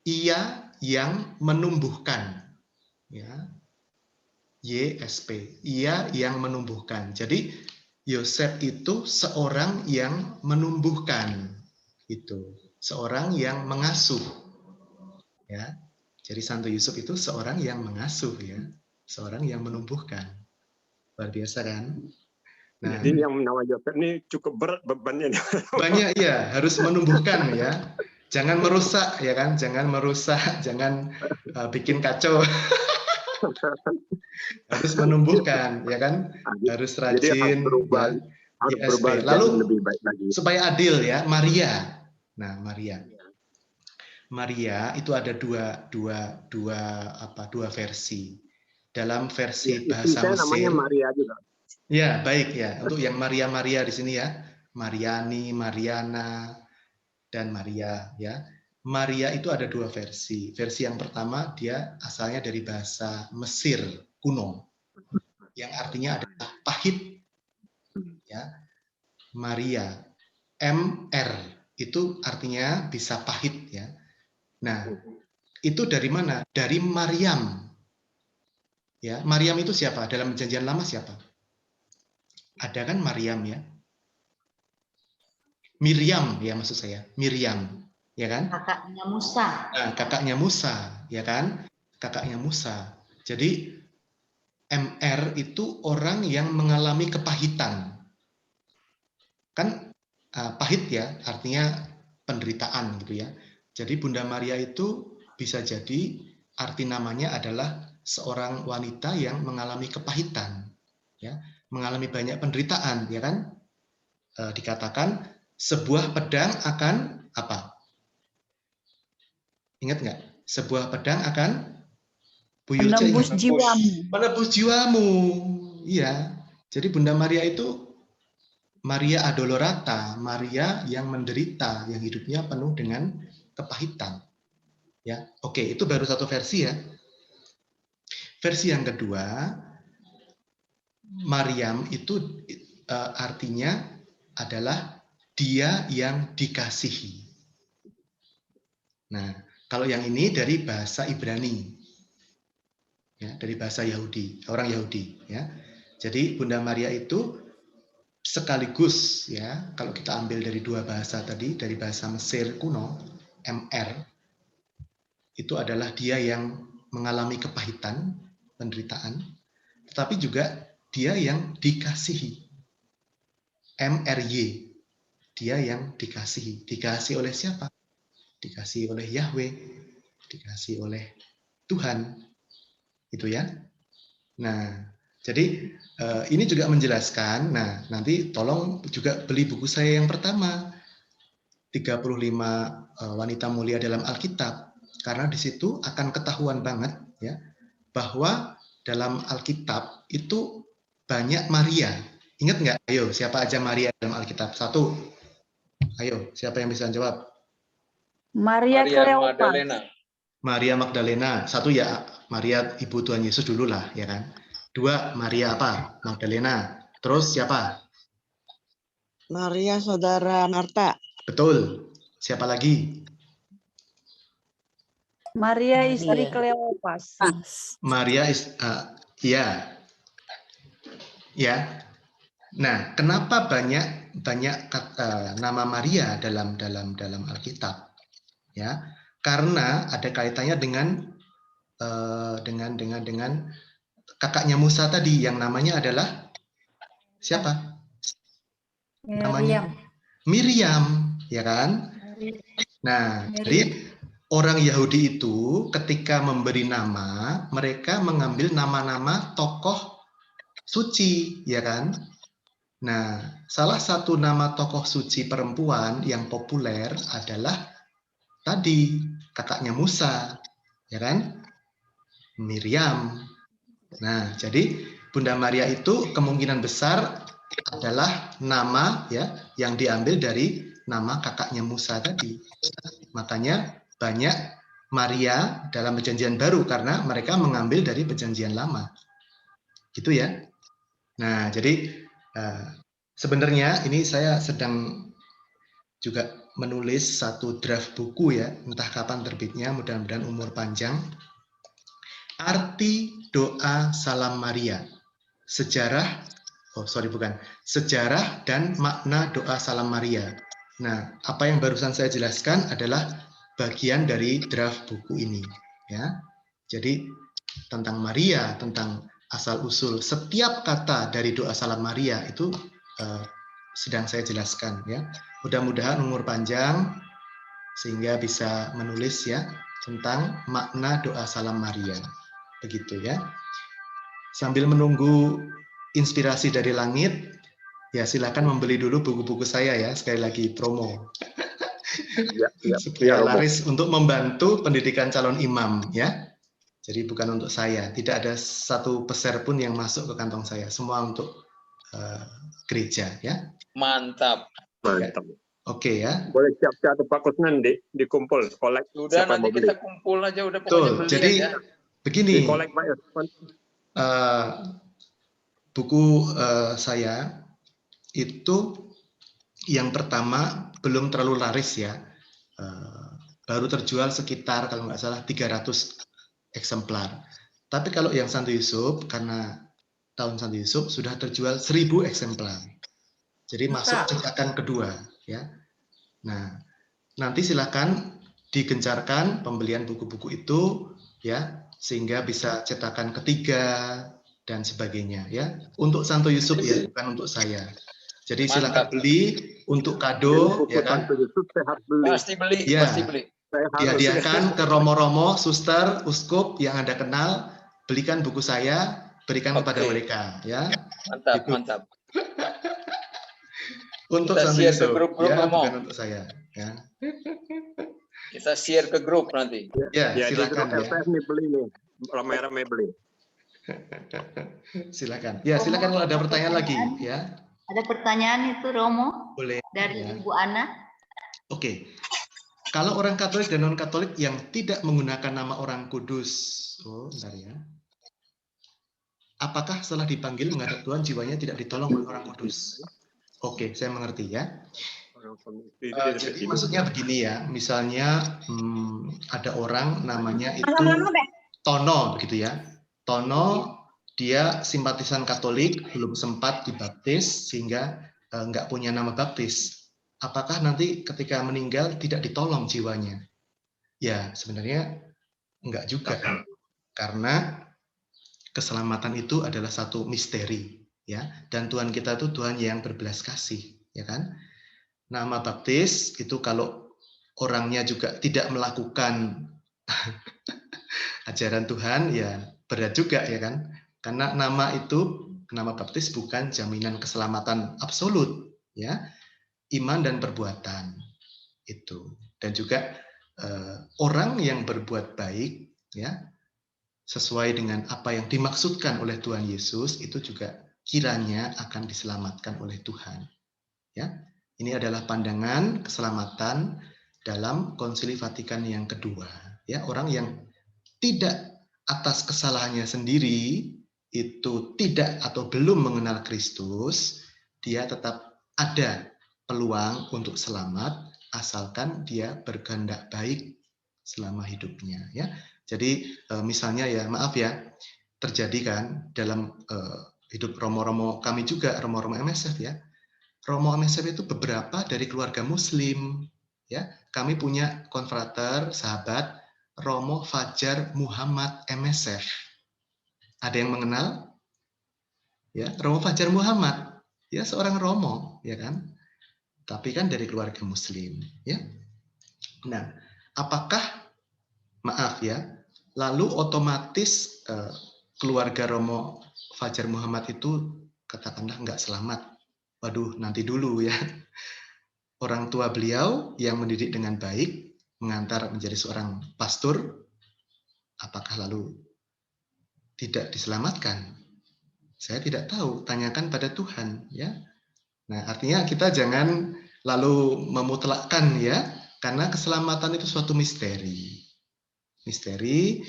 S3: ia yang menumbuhkan, ya. YSP, ia yang menumbuhkan. Jadi Yosef itu seorang yang menumbuhkan, itu seorang yang mengasuh, ya. Jadi Santo Yusuf itu seorang yang mengasuh ya, seorang yang menumbuhkan. Luar biasa kan? Nah,
S6: Jadi yang nama Yosef ini cukup berat bebannya.
S3: banyak ya, harus menumbuhkan ya. Jangan merusak ya kan, jangan merusak, jangan bikin kacau. Harus menumbuhkan ya kan, harus
S6: Jadi harus
S3: rajin
S6: berubah,
S3: ya.
S6: harus
S3: ISP.
S6: berubah jadi
S3: Lalu
S6: lebih baik lagi.
S3: supaya adil ya, Maria. Nah, Maria itu ada dua versi. Dalam versi
S6: Ya, istri
S3: bahasa
S6: saya namanya
S3: Mesir.
S6: Maria juga.
S3: Ya, baik ya. Untuk yang Maria di sini ya, Mariani, Mariana, dan Maria ya. Maria itu ada dua versi. Versi yang pertama dia asalnya dari bahasa Mesir kuno, yang artinya adalah pahit. Ya, Maria, MR itu artinya bisa pahit ya. Nah, itu dari mana? Dari Maryam. Ya, Maryam itu siapa? Dalam Perjanjian Lama siapa? Ada kan Maryam ya? Miriam ya maksud saya, Miriam, ya kan?
S1: Kakaknya Musa.
S3: Nah, kakaknya Musa, ya kan? Kakaknya Musa. Jadi MR itu orang yang mengalami kepahitan. Kan pahit ya, artinya penderitaan gitu ya. Jadi Bunda Maria itu bisa jadi arti namanya adalah seorang wanita yang mengalami kepahitan, ya, mengalami banyak penderitaan, ya kan? Dikatakan sebuah pedang akan apa? Ingat nggak? Sebuah pedang akan Buyur C,
S2: Menembus
S3: ingat?
S2: jiwamu.
S3: Menebus jiwamu. Iya. Jadi Bunda Maria itu Maria Adolorata, Maria yang menderita, yang hidupnya penuh dengan kepahitan. Ya, oke, itu baru satu versi ya. Versi yang kedua, Maryam itu artinya adalah dia yang dikasihi. Nah, kalau yang ini dari bahasa Ibrani, ya, dari bahasa Yahudi, orang Yahudi, ya. Jadi Bunda Maria itu sekaligus, ya, kalau kita ambil dari dua bahasa tadi, dari bahasa Mesir kuno, MR, itu adalah dia yang mengalami kepahitan, penderitaan, tetapi juga dia yang dikasihi. MRY, dia yang dikasihi. Dikasihi oleh siapa? Dikasihi oleh Yahweh, dikasihi oleh Tuhan. Itu ya. Nah, jadi ini juga menjelaskan, nah nanti tolong juga beli buku saya yang pertama, 35 wanita mulia dalam Alkitab, karena di situ akan ketahuan banget ya bahwa dalam Alkitab itu banyak Maria. Ingat nggak? Ayo, siapa aja Maria dalam Alkitab? Satu. Ayo, siapa yang bisa jawab?
S2: Maria Kleopas.
S4: Magdalena.
S3: Maria Magdalena. Satu ya, Maria Ibu Tuhan Yesus dulu lah, ya kan? Dua, Maria apa? Magdalena. Terus siapa?
S7: Maria Saudara Marta.
S3: Betul. Siapa lagi?
S2: Maria istri Kleopas.
S3: Maria iya. Ya. Nah, kenapa banyak nama Maria dalam Alkitab? Ya, karena ada kaitannya dengan kakaknya Musa tadi yang namanya adalah siapa? Namanya Miriam, ya kan? Nah, jadi orang Yahudi itu ketika memberi nama, mereka mengambil nama-nama tokoh suci, ya kan? Nah, salah satu nama tokoh suci perempuan yang populer adalah tadi kakaknya Musa, ya kan? Miriam. Nah, jadi Bunda Maria itu kemungkinan besar adalah nama ya yang diambil dari nama kakaknya Musa tadi. Makanya banyak Maria dalam Perjanjian Baru karena mereka mengambil dari Perjanjian Lama. Gitu ya. Nah, jadi sebenarnya ini saya sedang juga menulis satu draft buku ya, entah kapan terbitnya, mudah-mudahan umur panjang. Arti doa Salam Maria, sejarah dan makna doa Salam Maria. Nah, apa yang barusan saya jelaskan adalah bagian dari draft buku ini. ya. Jadi tentang Maria, tentang asal-usul setiap kata dari doa Salam Maria itu sedang saya jelaskan ya. Mudah-mudahan umur panjang sehingga bisa menulis ya tentang makna doa Salam Maria. Begitu ya. Sambil menunggu inspirasi dari langit, ya silakan membeli dulu buku-buku saya ya, sekali lagi promo. Supaya laris untuk membantu pendidikan calon imam ya. Jadi bukan untuk saya, tidak ada satu peser pun yang masuk ke kantong saya, semua untuk gereja ya.
S4: Mantap.
S6: Mantap.
S3: Oke ya.
S6: Boleh siap-siap Pak Kusnan dikumpul, kolek.
S4: Udah nanti kita kumpul aja, udah pokoknya beli
S3: jadi
S4: aja.
S3: begini.
S6: Kolek Pak.
S3: Buku saya itu yang pertama belum terlalu laris ya. Baru terjual sekitar kalau nggak salah 300 eksemplar. Tapi kalau yang Santo Yusuf, karena tahun Santo Yusuf sudah terjual 1000 eksemplar. Jadi masuk cetakan kedua, ya. Nah, nanti silakan digencarkan pembelian buku-buku itu, ya, sehingga bisa cetakan ketiga dan sebagainya, ya. Untuk Santo Yusuf ya, bukan untuk saya. Jadi silakan beli untuk kado, ya kan?
S4: Pasti beli,
S3: ya.
S4: Pasti beli.
S3: Dihadiahkan ke romo-romo, suster, uskup yang Anda kenal, belikan buku saya, berikan kepada mereka, ya.
S4: Mantap,
S3: gitu.
S4: Mantap.
S3: Untuk
S4: kita
S3: Santo
S4: share
S3: Yusuf,
S4: ke grup-grup,
S3: ya,
S4: Romo.
S3: bukan untuk saya, ya.
S4: Kita share ke grup nanti.
S3: Ya,
S6: Ya
S3: silakan ya.
S6: nih beli nih, ramai-ramai beli.
S3: Silakan. Ya, silakan kalau ada pertanyaan lagi, ya.
S1: Ada pertanyaan itu Romo?
S3: Boleh.
S1: Dari
S3: ya.
S1: Ibu Ana.
S3: Oke. Kalau orang Katolik dan non-Katolik yang tidak menggunakan nama orang kudus, bentar ya. Apakah setelah dipanggil menghadap Tuhan jiwanya tidak ditolong oleh orang kudus? Oke, saya mengerti ya. Jadi maksudnya begini ya, misalnya ada orang namanya itu Tono, begitu ya. Tono dia simpatisan Katolik, belum sempat dibaptis sehingga nggak punya nama baptis. Apakah nanti ketika meninggal tidak ditolong jiwanya? Ya, sebenarnya enggak juga. Karena keselamatan itu adalah satu misteri, ya. Dan Tuhan kita itu Tuhan yang berbelas kasih, ya kan? Nama baptis itu kalau orangnya juga tidak melakukan ajaran Tuhan, ya berat juga, ya kan? Karena nama itu, nama baptis bukan jaminan keselamatan absolut, ya. Iman dan perbuatan itu, dan juga orang yang berbuat baik ya sesuai dengan apa yang dimaksudkan oleh Tuhan Yesus itu juga kiranya akan diselamatkan oleh Tuhan ya. Ini adalah pandangan keselamatan dalam Konsili Vatikan yang kedua ya. Orang yang tidak atas kesalahannya sendiri itu tidak atau belum mengenal Kristus, dia tetap ada peluang untuk selamat asalkan dia berkehendak baik selama hidupnya ya. Jadi misalnya ya, maaf ya, terjadi kan dalam hidup romo-romo kami juga, romo-romo MSF ya. Romo MSF itu beberapa dari keluarga muslim ya. Kami punya konfrater, sahabat Romo Fajar Muhammad MSF. Ada yang mengenal? Ya, Romo Fajar Muhammad ya, seorang romo ya kan. Tapi kan dari keluarga muslim ya. Nah, apakah maaf ya, lalu otomatis keluarga Romo Fajar Muhammad itu katakanlah nggak selamat? Waduh, nanti dulu ya. Orang tua beliau yang mendidik dengan baik, mengantar menjadi seorang pastor, apakah lalu tidak diselamatkan? Saya tidak tahu, tanyakan pada Tuhan ya. Nah, artinya kita jangan lalu memutlakkan ya, karena keselamatan itu suatu misteri. Misteri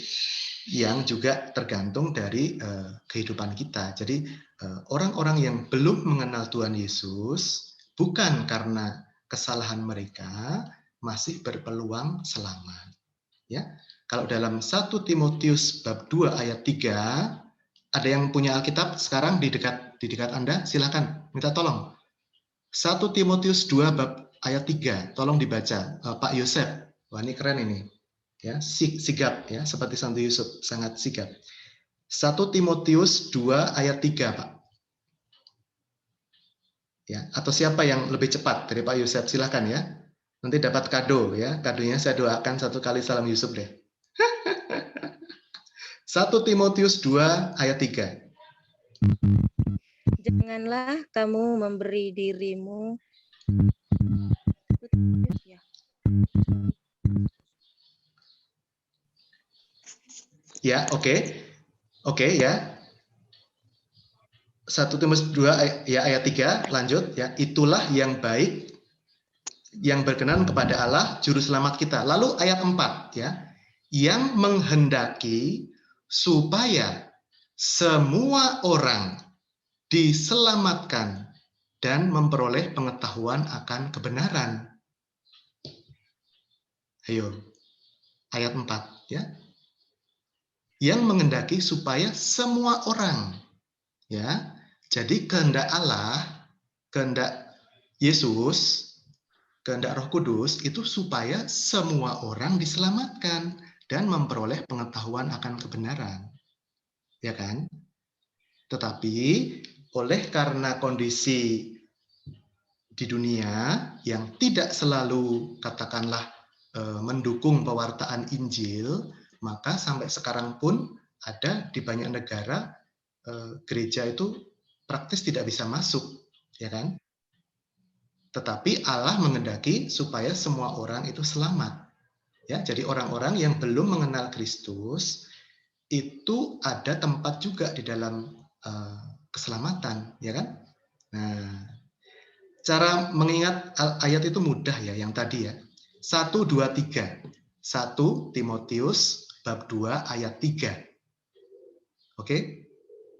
S3: yang juga tergantung dari kehidupan kita. Jadi orang-orang yang belum mengenal Tuhan Yesus bukan karena kesalahan mereka masih berpeluang selamat. Ya. Kalau dalam 1 Timotius bab 2 ayat 3, ada yang punya Alkitab sekarang di dekat Anda? Silakan, minta tolong. 1 Timotius 2 bab ayat 3, tolong dibaca. Pak Yosef, wah ini keren ini. Ya, sigap ya, seperti Santo Yusuf, sangat sigap. 1 Timotius 2 ayat 3, Pak. Ya, atau siapa yang lebih cepat dari Pak Yusuf? Silahkan ya. Nanti dapat kado ya. Kadonya saya doakan 1 kali salam Yusuf deh. 1 Timotius 2 ayat 3.
S8: Janganlah kamu memberi dirimu
S3: Ya, oke. Oke ya. 1 Timotius 2 ya ayat 3, lanjut ya. Itulah yang baik, yang berkenan kepada Allah juru selamat kita. Lalu ayat 4 ya. Yang menghendaki supaya semua orang diselamatkan dan memperoleh pengetahuan akan kebenaran. Ayo. Ayat 4 ya. Yang menghendaki supaya semua orang, ya. Jadi kehendak Allah, kehendak Yesus, kehendak Roh Kudus itu supaya semua orang diselamatkan dan memperoleh pengetahuan akan kebenaran. Ya kan? Tetapi oleh karena kondisi di dunia yang tidak selalu katakanlah mendukung pewartaan Injil, maka sampai sekarang pun ada di banyak negara gereja itu praktis tidak bisa masuk, ya kan? Tetapi Allah menghendaki supaya semua orang itu selamat. Ya, jadi orang-orang yang belum mengenal Kristus itu ada tempat juga di dalam keselamatan, ya kan? Nah, cara mengingat ayat itu mudah ya, yang tadi ya. 1, 2, 3. 1 Timotius bab 2 ayat 3. Oke?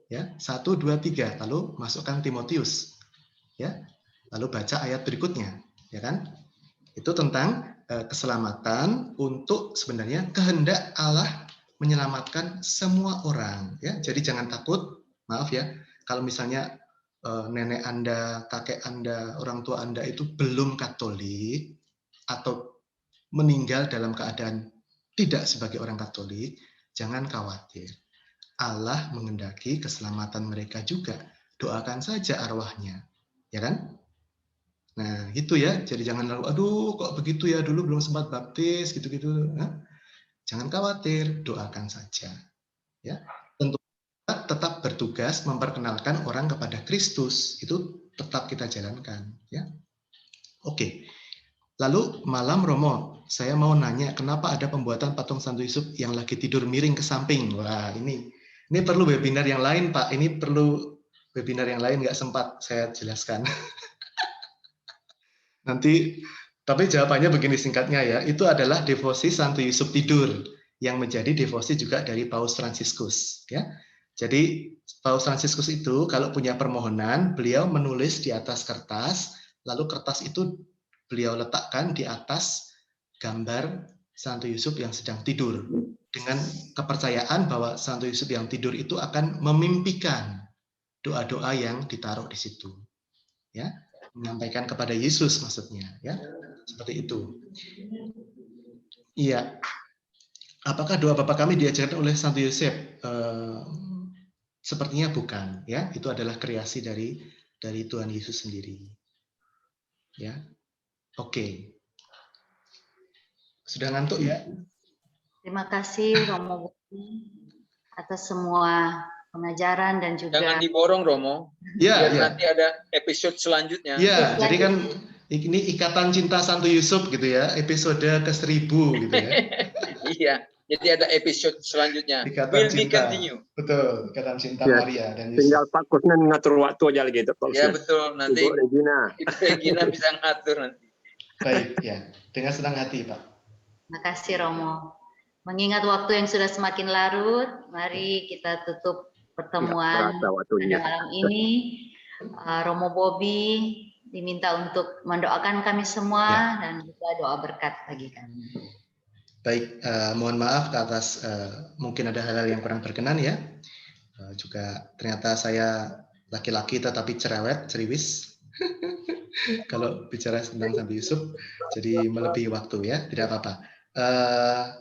S3: Ya, 1, 2, 3. Lalu masukkan Timotius. Ya. Lalu baca ayat berikutnya, ya kan? Itu tentang keselamatan untuk sebenarnya kehendak Allah menyelamatkan semua orang, ya. Jadi jangan takut, maaf ya, kalau misalnya nenek Anda, kakek Anda, orang tua Anda itu belum Katolik atau meninggal dalam keadaan tidak sebagai orang Katolik, jangan khawatir. Allah menghendaki keselamatan mereka juga. Doakan saja arwahnya, ya kan? Nah, gitu ya. Jadi jangan lalu, aduh kok begitu ya, dulu belum sempat baptis, gitu-gitu. Nah, jangan khawatir, doakan saja. Ya, tentu tetap bertugas memperkenalkan orang kepada Kristus. Itu tetap kita jalankan. Ya, oke. Lalu malam Romo, saya mau nanya, kenapa ada pembuatan patung Santo Yusuf yang lagi tidur miring ke samping? Wah, ini perlu webinar yang lain, Pak. Ini perlu webinar yang lain, nggak sempat saya jelaskan. Nanti, tapi jawabannya begini singkatnya ya, itu adalah devosi Santo Yusuf tidur, yang menjadi devosi juga dari Paus Fransiskus. Ya. Jadi Paus Fransiskus itu kalau punya permohonan, beliau menulis di atas kertas, lalu kertas itu beliau letakkan di atas gambar Santo Yusuf yang sedang tidur, dengan kepercayaan bahwa Santo Yusuf yang tidur itu akan memimpikan doa-doa yang ditaruh di situ, ya, menyampaikan kepada Yesus maksudnya, ya, seperti itu. Iya, apakah doa Bapa Kami diajarkan oleh Santo Yusuf? Sepertinya bukan, ya, itu adalah kreasi dari Tuhan Yesus sendiri, ya. Oke. Sudah ngantuk ya?
S1: Terima kasih Romo Bobi atas semua pengajaran dan juga.
S4: Jangan diborong Romo.
S3: Ya,
S4: biar
S3: ya.
S4: nanti ada episode selanjutnya.
S3: Ya, jadi kan ini ikatan cinta Santo Yusuf gitu ya, episode ke-1000 gitu ya.
S4: Iya, jadi ada episode selanjutnya.
S3: Ikatan
S4: Will be
S3: cinta.
S4: continue.
S3: Betul, ikatan cinta
S6: Ya,
S3: Maria dan Yusuf.
S6: Tinggal Pak Kusnan ngatur waktu aja lagi, Pak
S4: Ya
S6: Kusnan.
S4: betul, nanti
S6: Ibu Regina.
S4: Ibu Regina bisa ngatur nanti.
S3: Baik, ya. Dengan senang hati, Pak.
S1: Terima kasih Romo. Mengingat waktu yang sudah semakin larut, mari kita tutup pertemuan
S6: Ya,
S1: pada malam ini. Romo Bobi diminta untuk mendoakan kami semua dan juga doa berkat bagi kami.
S3: Baik, mohon maaf atas mungkin ada hal-hal yang kurang berkenan ya. Juga ternyata saya laki-laki tetapi cerewet, ceriwis. Kalau bicara tentang Santo Yusuf, jadi melebihi waktu ya, tidak apa-apa.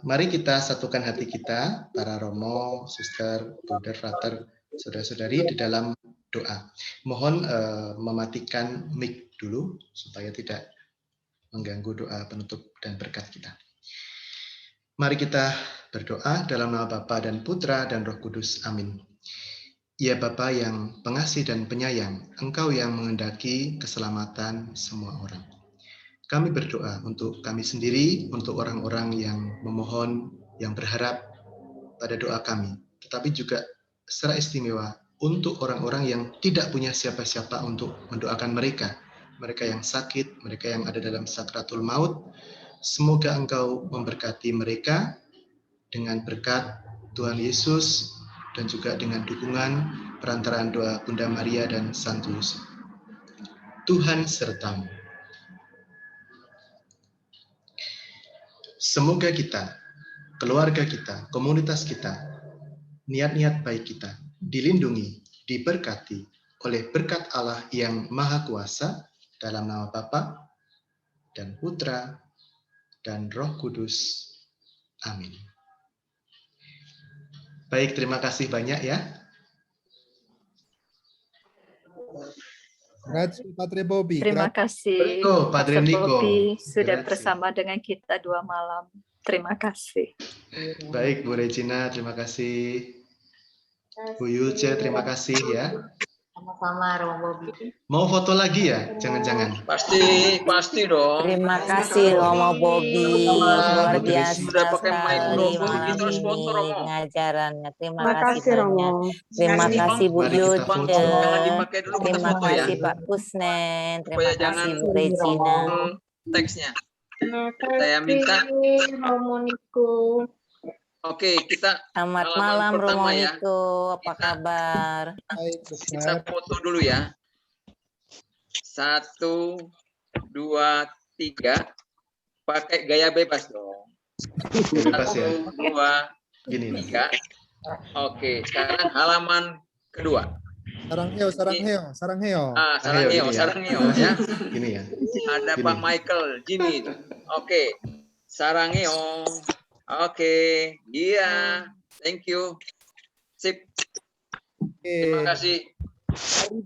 S3: Mari kita satukan hati kita, para romo, suster, brother, frater, saudara-saudari di dalam doa. Mohon mematikan mic dulu supaya tidak mengganggu doa penutup dan berkat kita. Mari kita berdoa dalam nama Bapa dan Putra dan Roh Kudus. Amin. Ya Bapa yang pengasih dan penyayang, Engkau yang menghendaki keselamatan semua orang. Kami berdoa untuk kami sendiri, untuk orang-orang yang memohon, yang berharap pada doa kami. Tetapi juga secara istimewa untuk orang-orang yang tidak punya siapa-siapa untuk mendoakan mereka. Mereka yang sakit, mereka yang ada dalam sakratul maut. Semoga Engkau memberkati mereka dengan berkat Tuhan Yesus dan juga dengan dukungan perantaraan doa Bunda Maria dan Santo Yusuf. Tuhan sertamu. Semoga kita, keluarga kita, komunitas kita, niat-niat baik kita dilindungi, diberkati oleh berkat Allah yang Maha Kuasa dalam nama Bapa dan Putra dan Roh Kudus. Amin. Baik, terima kasih banyak ya.
S5: Grazie Padre Bobby.
S9: Terima kasih
S3: Prego, Padre
S9: Pastor
S3: Nico.
S9: Bobby sudah
S3: Grazie.
S9: bersama dengan kita 2 malam. Terima kasih.
S3: Baik, Bu Regina, terima kasih. Bu Yulce, terima kasih ya.
S1: Sama-sama Romo Bobby.
S3: Mau foto lagi ya? Jangan-jangan.
S4: Pasti dong.
S10: Terima kasih Romo Bobby, luar biasa
S4: Sudah pakai
S10: sekali
S4: mikrofon,
S10: malam
S4: kita harus foto,
S10: ini
S4: Romo.
S10: pengajarannya. Terima
S8: Terima
S10: kasih
S8: kasih,
S10: banyak.
S8: Romo.
S10: Terima kasih Bu
S3: Mari kita
S10: Yuce.
S3: foto.
S4: Jangan dipakai dulu, kita
S10: Terima
S4: foto ya.
S10: kasih Pak Kusnen. Terima
S4: Supaya
S10: kasih
S4: jangan
S10: Bu Regina.
S4: teksnya. Saya minta.
S8: Romo Niko.
S4: Oke, kita
S10: Selamat
S4: halaman
S10: malam
S4: pertama
S10: Romo
S4: ya.
S10: Niko. Apa kabar?
S5: Baik,
S4: Kita
S5: dokter.
S4: foto dulu ya. 1, 2, 3. Pakai gaya bebas dong.
S3: Bebas ya.
S4: 1, 2,
S3: Gini nih.
S4: 3. Oke, sekarang halaman kedua.
S5: Sarangheo, sarangheo, sarangheo.
S4: Sarangeo,
S3: gini ya.
S4: Sarangeo ya.
S3: Gini ya.
S4: Ada
S3: Gini.
S4: Pak Michael, Jimmy. Oke, Sarangeo. Oke, iya. Thank you. Sip. Terima kasih.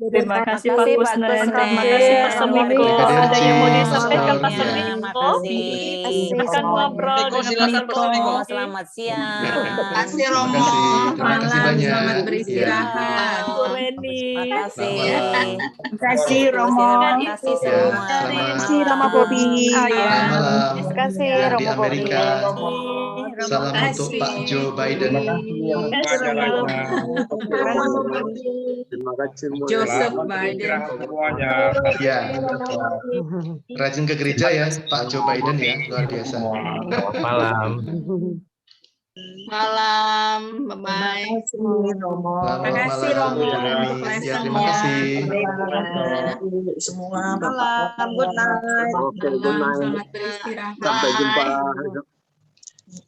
S9: Terima kasih Pak
S10: Pak
S9: Kusnen.
S10: Kusnen.
S9: Terima kasih Pastor Niko.
S3: Terima
S9: Ada yang mau
S3: kasih,
S9: disampaikan
S3: Pastor.
S9: Pastor
S3: Ya.
S9: Niko?
S10: Makasih.
S9: Akan ngobrol
S4: Niko,
S9: dengan
S4: silakan,
S9: Pastor
S4: Pastor Niko.
S9: Bobby.
S10: Selamat siang.
S3: Terima kasih banyak.
S10: Selamat
S3: beristirahat.
S9: Bu Reni.
S10: Terima kasih.
S3: Selamat
S8: kasih, Romo.
S10: Terima kasih
S3: Ya,
S10: semua.
S3: selamat
S8: Romo Bobby.
S3: Selamat malam.
S10: Terima kasih
S3: Yang di
S10: Romo Bobby.
S3: Amerika. Salam untuk Pak Joe Biden.
S6: Terima kasih
S11: Joseph Biden.
S3: Ya, rajin ke gereja ya Pak Joe Biden ya, luar biasa.
S12: Malam.
S11: Malam, bye-bye.
S3: Selamat
S11: kasih,
S3: malam,
S11: Romo,
S3: Bu Reni.
S11: untuk
S3: Ya, terima kasih.
S8: Semua Bapak. Good night.
S6: Oke, good night.
S11: Selamat beristirahat.
S6: Sampai jumpa.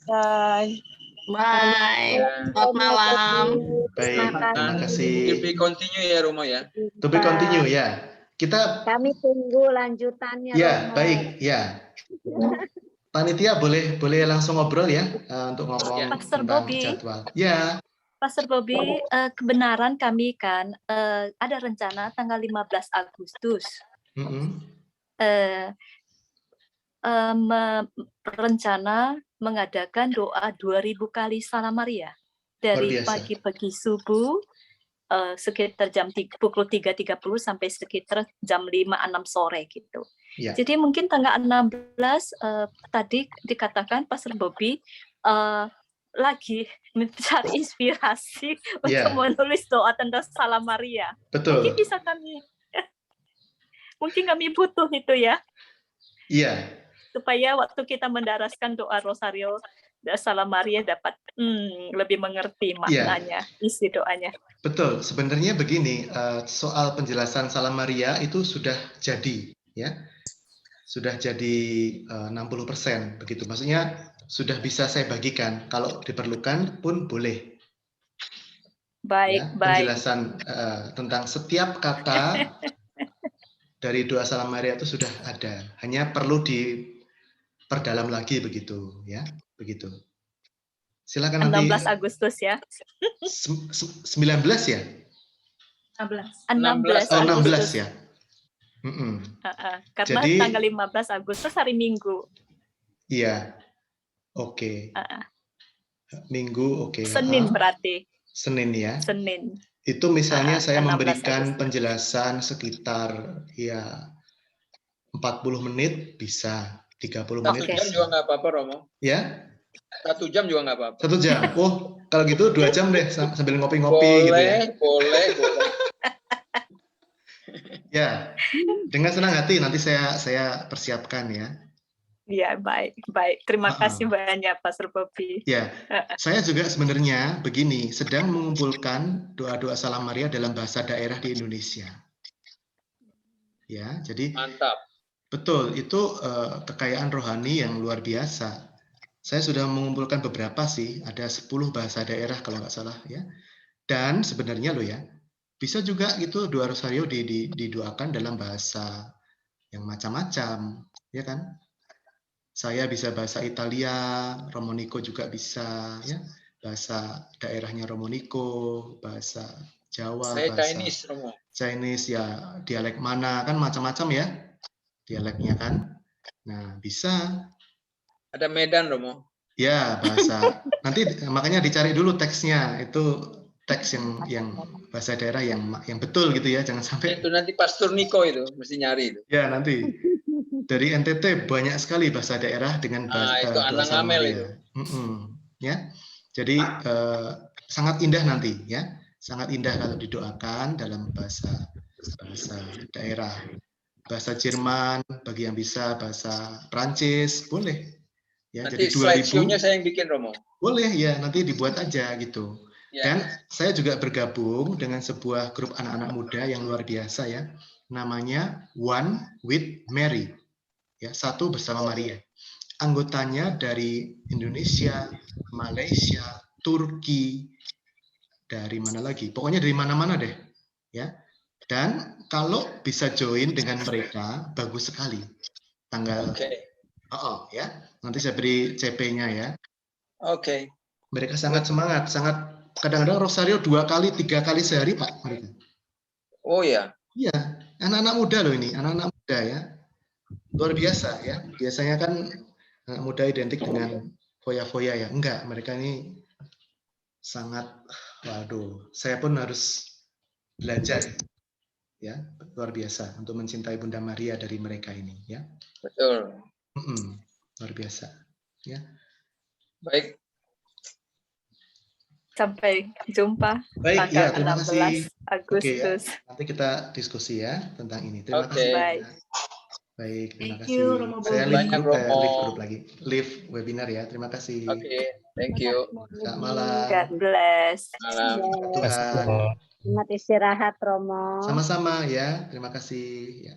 S8: Bye.
S11: Bye. Selamat malam.
S3: Baik, terima kasih.
S4: To be continue ya, Romo ya.
S3: To be continue ya. Kita
S8: Kami tunggu lanjutannya.
S3: ya,
S8: Romo.
S3: baik, ya. Panitia boleh langsung ngobrol ya untuk ngomong
S9: Pastor
S3: tentang
S9: Bobby.
S3: jadwal. Ya,
S9: Pastor Bobby, kebenaran kami kan ada rencana tanggal 15 Agustus. Rencana mengadakan doa 2000 kali Salam Maria dari
S3: Luar biasa.
S9: pagi subuh sekitar pukul 3.30 sampai sekitar jam 5-6 sore gitu.
S3: Ya.
S9: Jadi mungkin tanggal 16 tadi dikatakan Pastor Bobby lagi mencari inspirasi
S3: Ya.
S9: untuk menulis doa tentang Salam Maria.
S3: Betul.
S9: Mungkin bisa mungkin kami butuh itu ya.
S3: Iya.
S9: Supaya waktu kita mendaraskan doa Rosario Salam Maria dapat lebih mengerti maknanya, isi doanya.
S3: Betul. Sebenarnya begini, soal penjelasan Salam Maria itu sudah jadi, ya, sudah jadi 60% begitu. Maksudnya sudah bisa saya bagikan. Kalau diperlukan pun boleh.
S9: Baik,
S3: Ya,
S9: baik.
S3: penjelasan tentang setiap kata dari doa Salam Maria itu sudah ada. Hanya perlu perdalam lagi begitu ya, begitu. Silakan nanti
S9: 16 Agustus ya.
S3: 19 ya?
S9: 16
S3: Oh, 16
S9: Agustus.
S3: ya.
S9: Karena
S3: Jadi,
S9: tanggal 15 Agustus hari Minggu.
S3: Iya. Oke. Minggu, oke.
S9: Senin berarti.
S3: Senin ya.
S9: Senin.
S3: Itu misalnya saya
S9: 16
S3: memberikan
S9: Agustus.
S3: penjelasan sekitar ya 40 menit bisa, 30 menit
S4: 1 jam
S3: bisa.
S4: juga nggak apa-apa, Romo.
S3: Ya?
S4: 1 jam juga nggak apa-apa.
S3: 1 jam. Oh, kalau gitu 2 jam deh sambil ngopi-ngopi gitu ya.
S4: Boleh.
S3: Ya, dengan senang hati nanti saya persiapkan ya.
S9: Iya, baik. Terima kasih banyak, Pastor Bobby.
S3: Ya, saya juga sebenarnya begini, sedang mengumpulkan doa-doa Salam Maria dalam bahasa daerah di Indonesia. Ya, jadi
S4: mantap.
S3: Betul, itu kekayaan rohani yang luar biasa. Saya sudah mengumpulkan beberapa sih, ada 10 bahasa daerah kalau nggak salah ya. Dan sebenarnya loh ya, bisa juga itu doa rosario didoakan dalam bahasa yang macam-macam, ya kan? Saya bisa bahasa Italia, Romanico juga bisa, ya. Bahasa daerahnya Romanico, bahasa Jawa,
S4: Saya
S3: bahasa
S4: Chinese, Romo.
S3: Chinese ya, dialek mana kan macam-macam ya, dialeknya kan. Nah bisa.
S4: Ada Medan, Romo.
S3: Ya bahasa. Nanti makanya dicari dulu teksnya itu teks yang bahasa daerah yang betul gitu ya, jangan sampai.
S4: Itu nanti Pastor Niko itu mesti nyari itu.
S3: Ya nanti. Dari NTT banyak sekali bahasa daerah dengan bahasa
S4: itu
S3: doa Salam
S4: Anang Amel
S3: Maria.
S4: itu.
S3: Ya, jadi sangat indah nanti ya, sangat indah kalau didoakan dalam bahasa daerah, bahasa Jerman bagi yang bisa, bahasa Prancis boleh. Ya,
S4: Nanti
S3: jadi 2000
S4: slideshow-nya saya yang bikin, Romo.
S3: boleh ya, nanti dibuat aja gitu.
S4: Ya.
S3: Dan saya juga bergabung dengan sebuah grup anak-anak muda yang luar biasa ya, namanya One with Mary. Ya, satu bersama Maria. Anggotanya dari Indonesia, Malaysia, Turki, dari mana lagi? Pokoknya dari mana-mana deh, ya. Dan kalau bisa join dengan mereka, bagus sekali. Tanggal, ya. Nanti saya beri CP-nya ya.
S4: Oke.
S3: Mereka sangat semangat, sangat kadang-kadang rosario 2 kali, 3 kali sehari Pak mereka.
S4: Oh ya.
S3: Iya, anak-anak muda loh ini, anak-anak muda ya. Luar biasa ya. Biasanya kan anak muda identik dengan foya-foya ya. Enggak, mereka ini sangat, waduh, saya pun harus belajar ya, luar biasa untuk mencintai Bunda Maria dari mereka ini ya.
S4: Betul.
S3: Luar biasa ya.
S4: Baik.
S9: Sampai jumpa
S3: Baik,
S9: tanggal
S3: ya, terima
S9: 16
S3: kasih.
S9: Agustus.
S3: Oke, ya. Nanti kita diskusi ya tentang ini. Terima kasih.
S9: Baik.
S3: Baik, terima
S11: Thank
S3: kasih.
S11: you, Romo
S3: Saya
S11: Bobby.
S3: live group lagi. Live webinar ya. Terima kasih.
S4: Oke, thank you.
S3: Selamat malam.
S9: God bless.
S4: Malam.
S3: Tuhan.
S8: Selamat istirahat, Romo.
S3: Sama-sama ya. Terima kasih. Ya.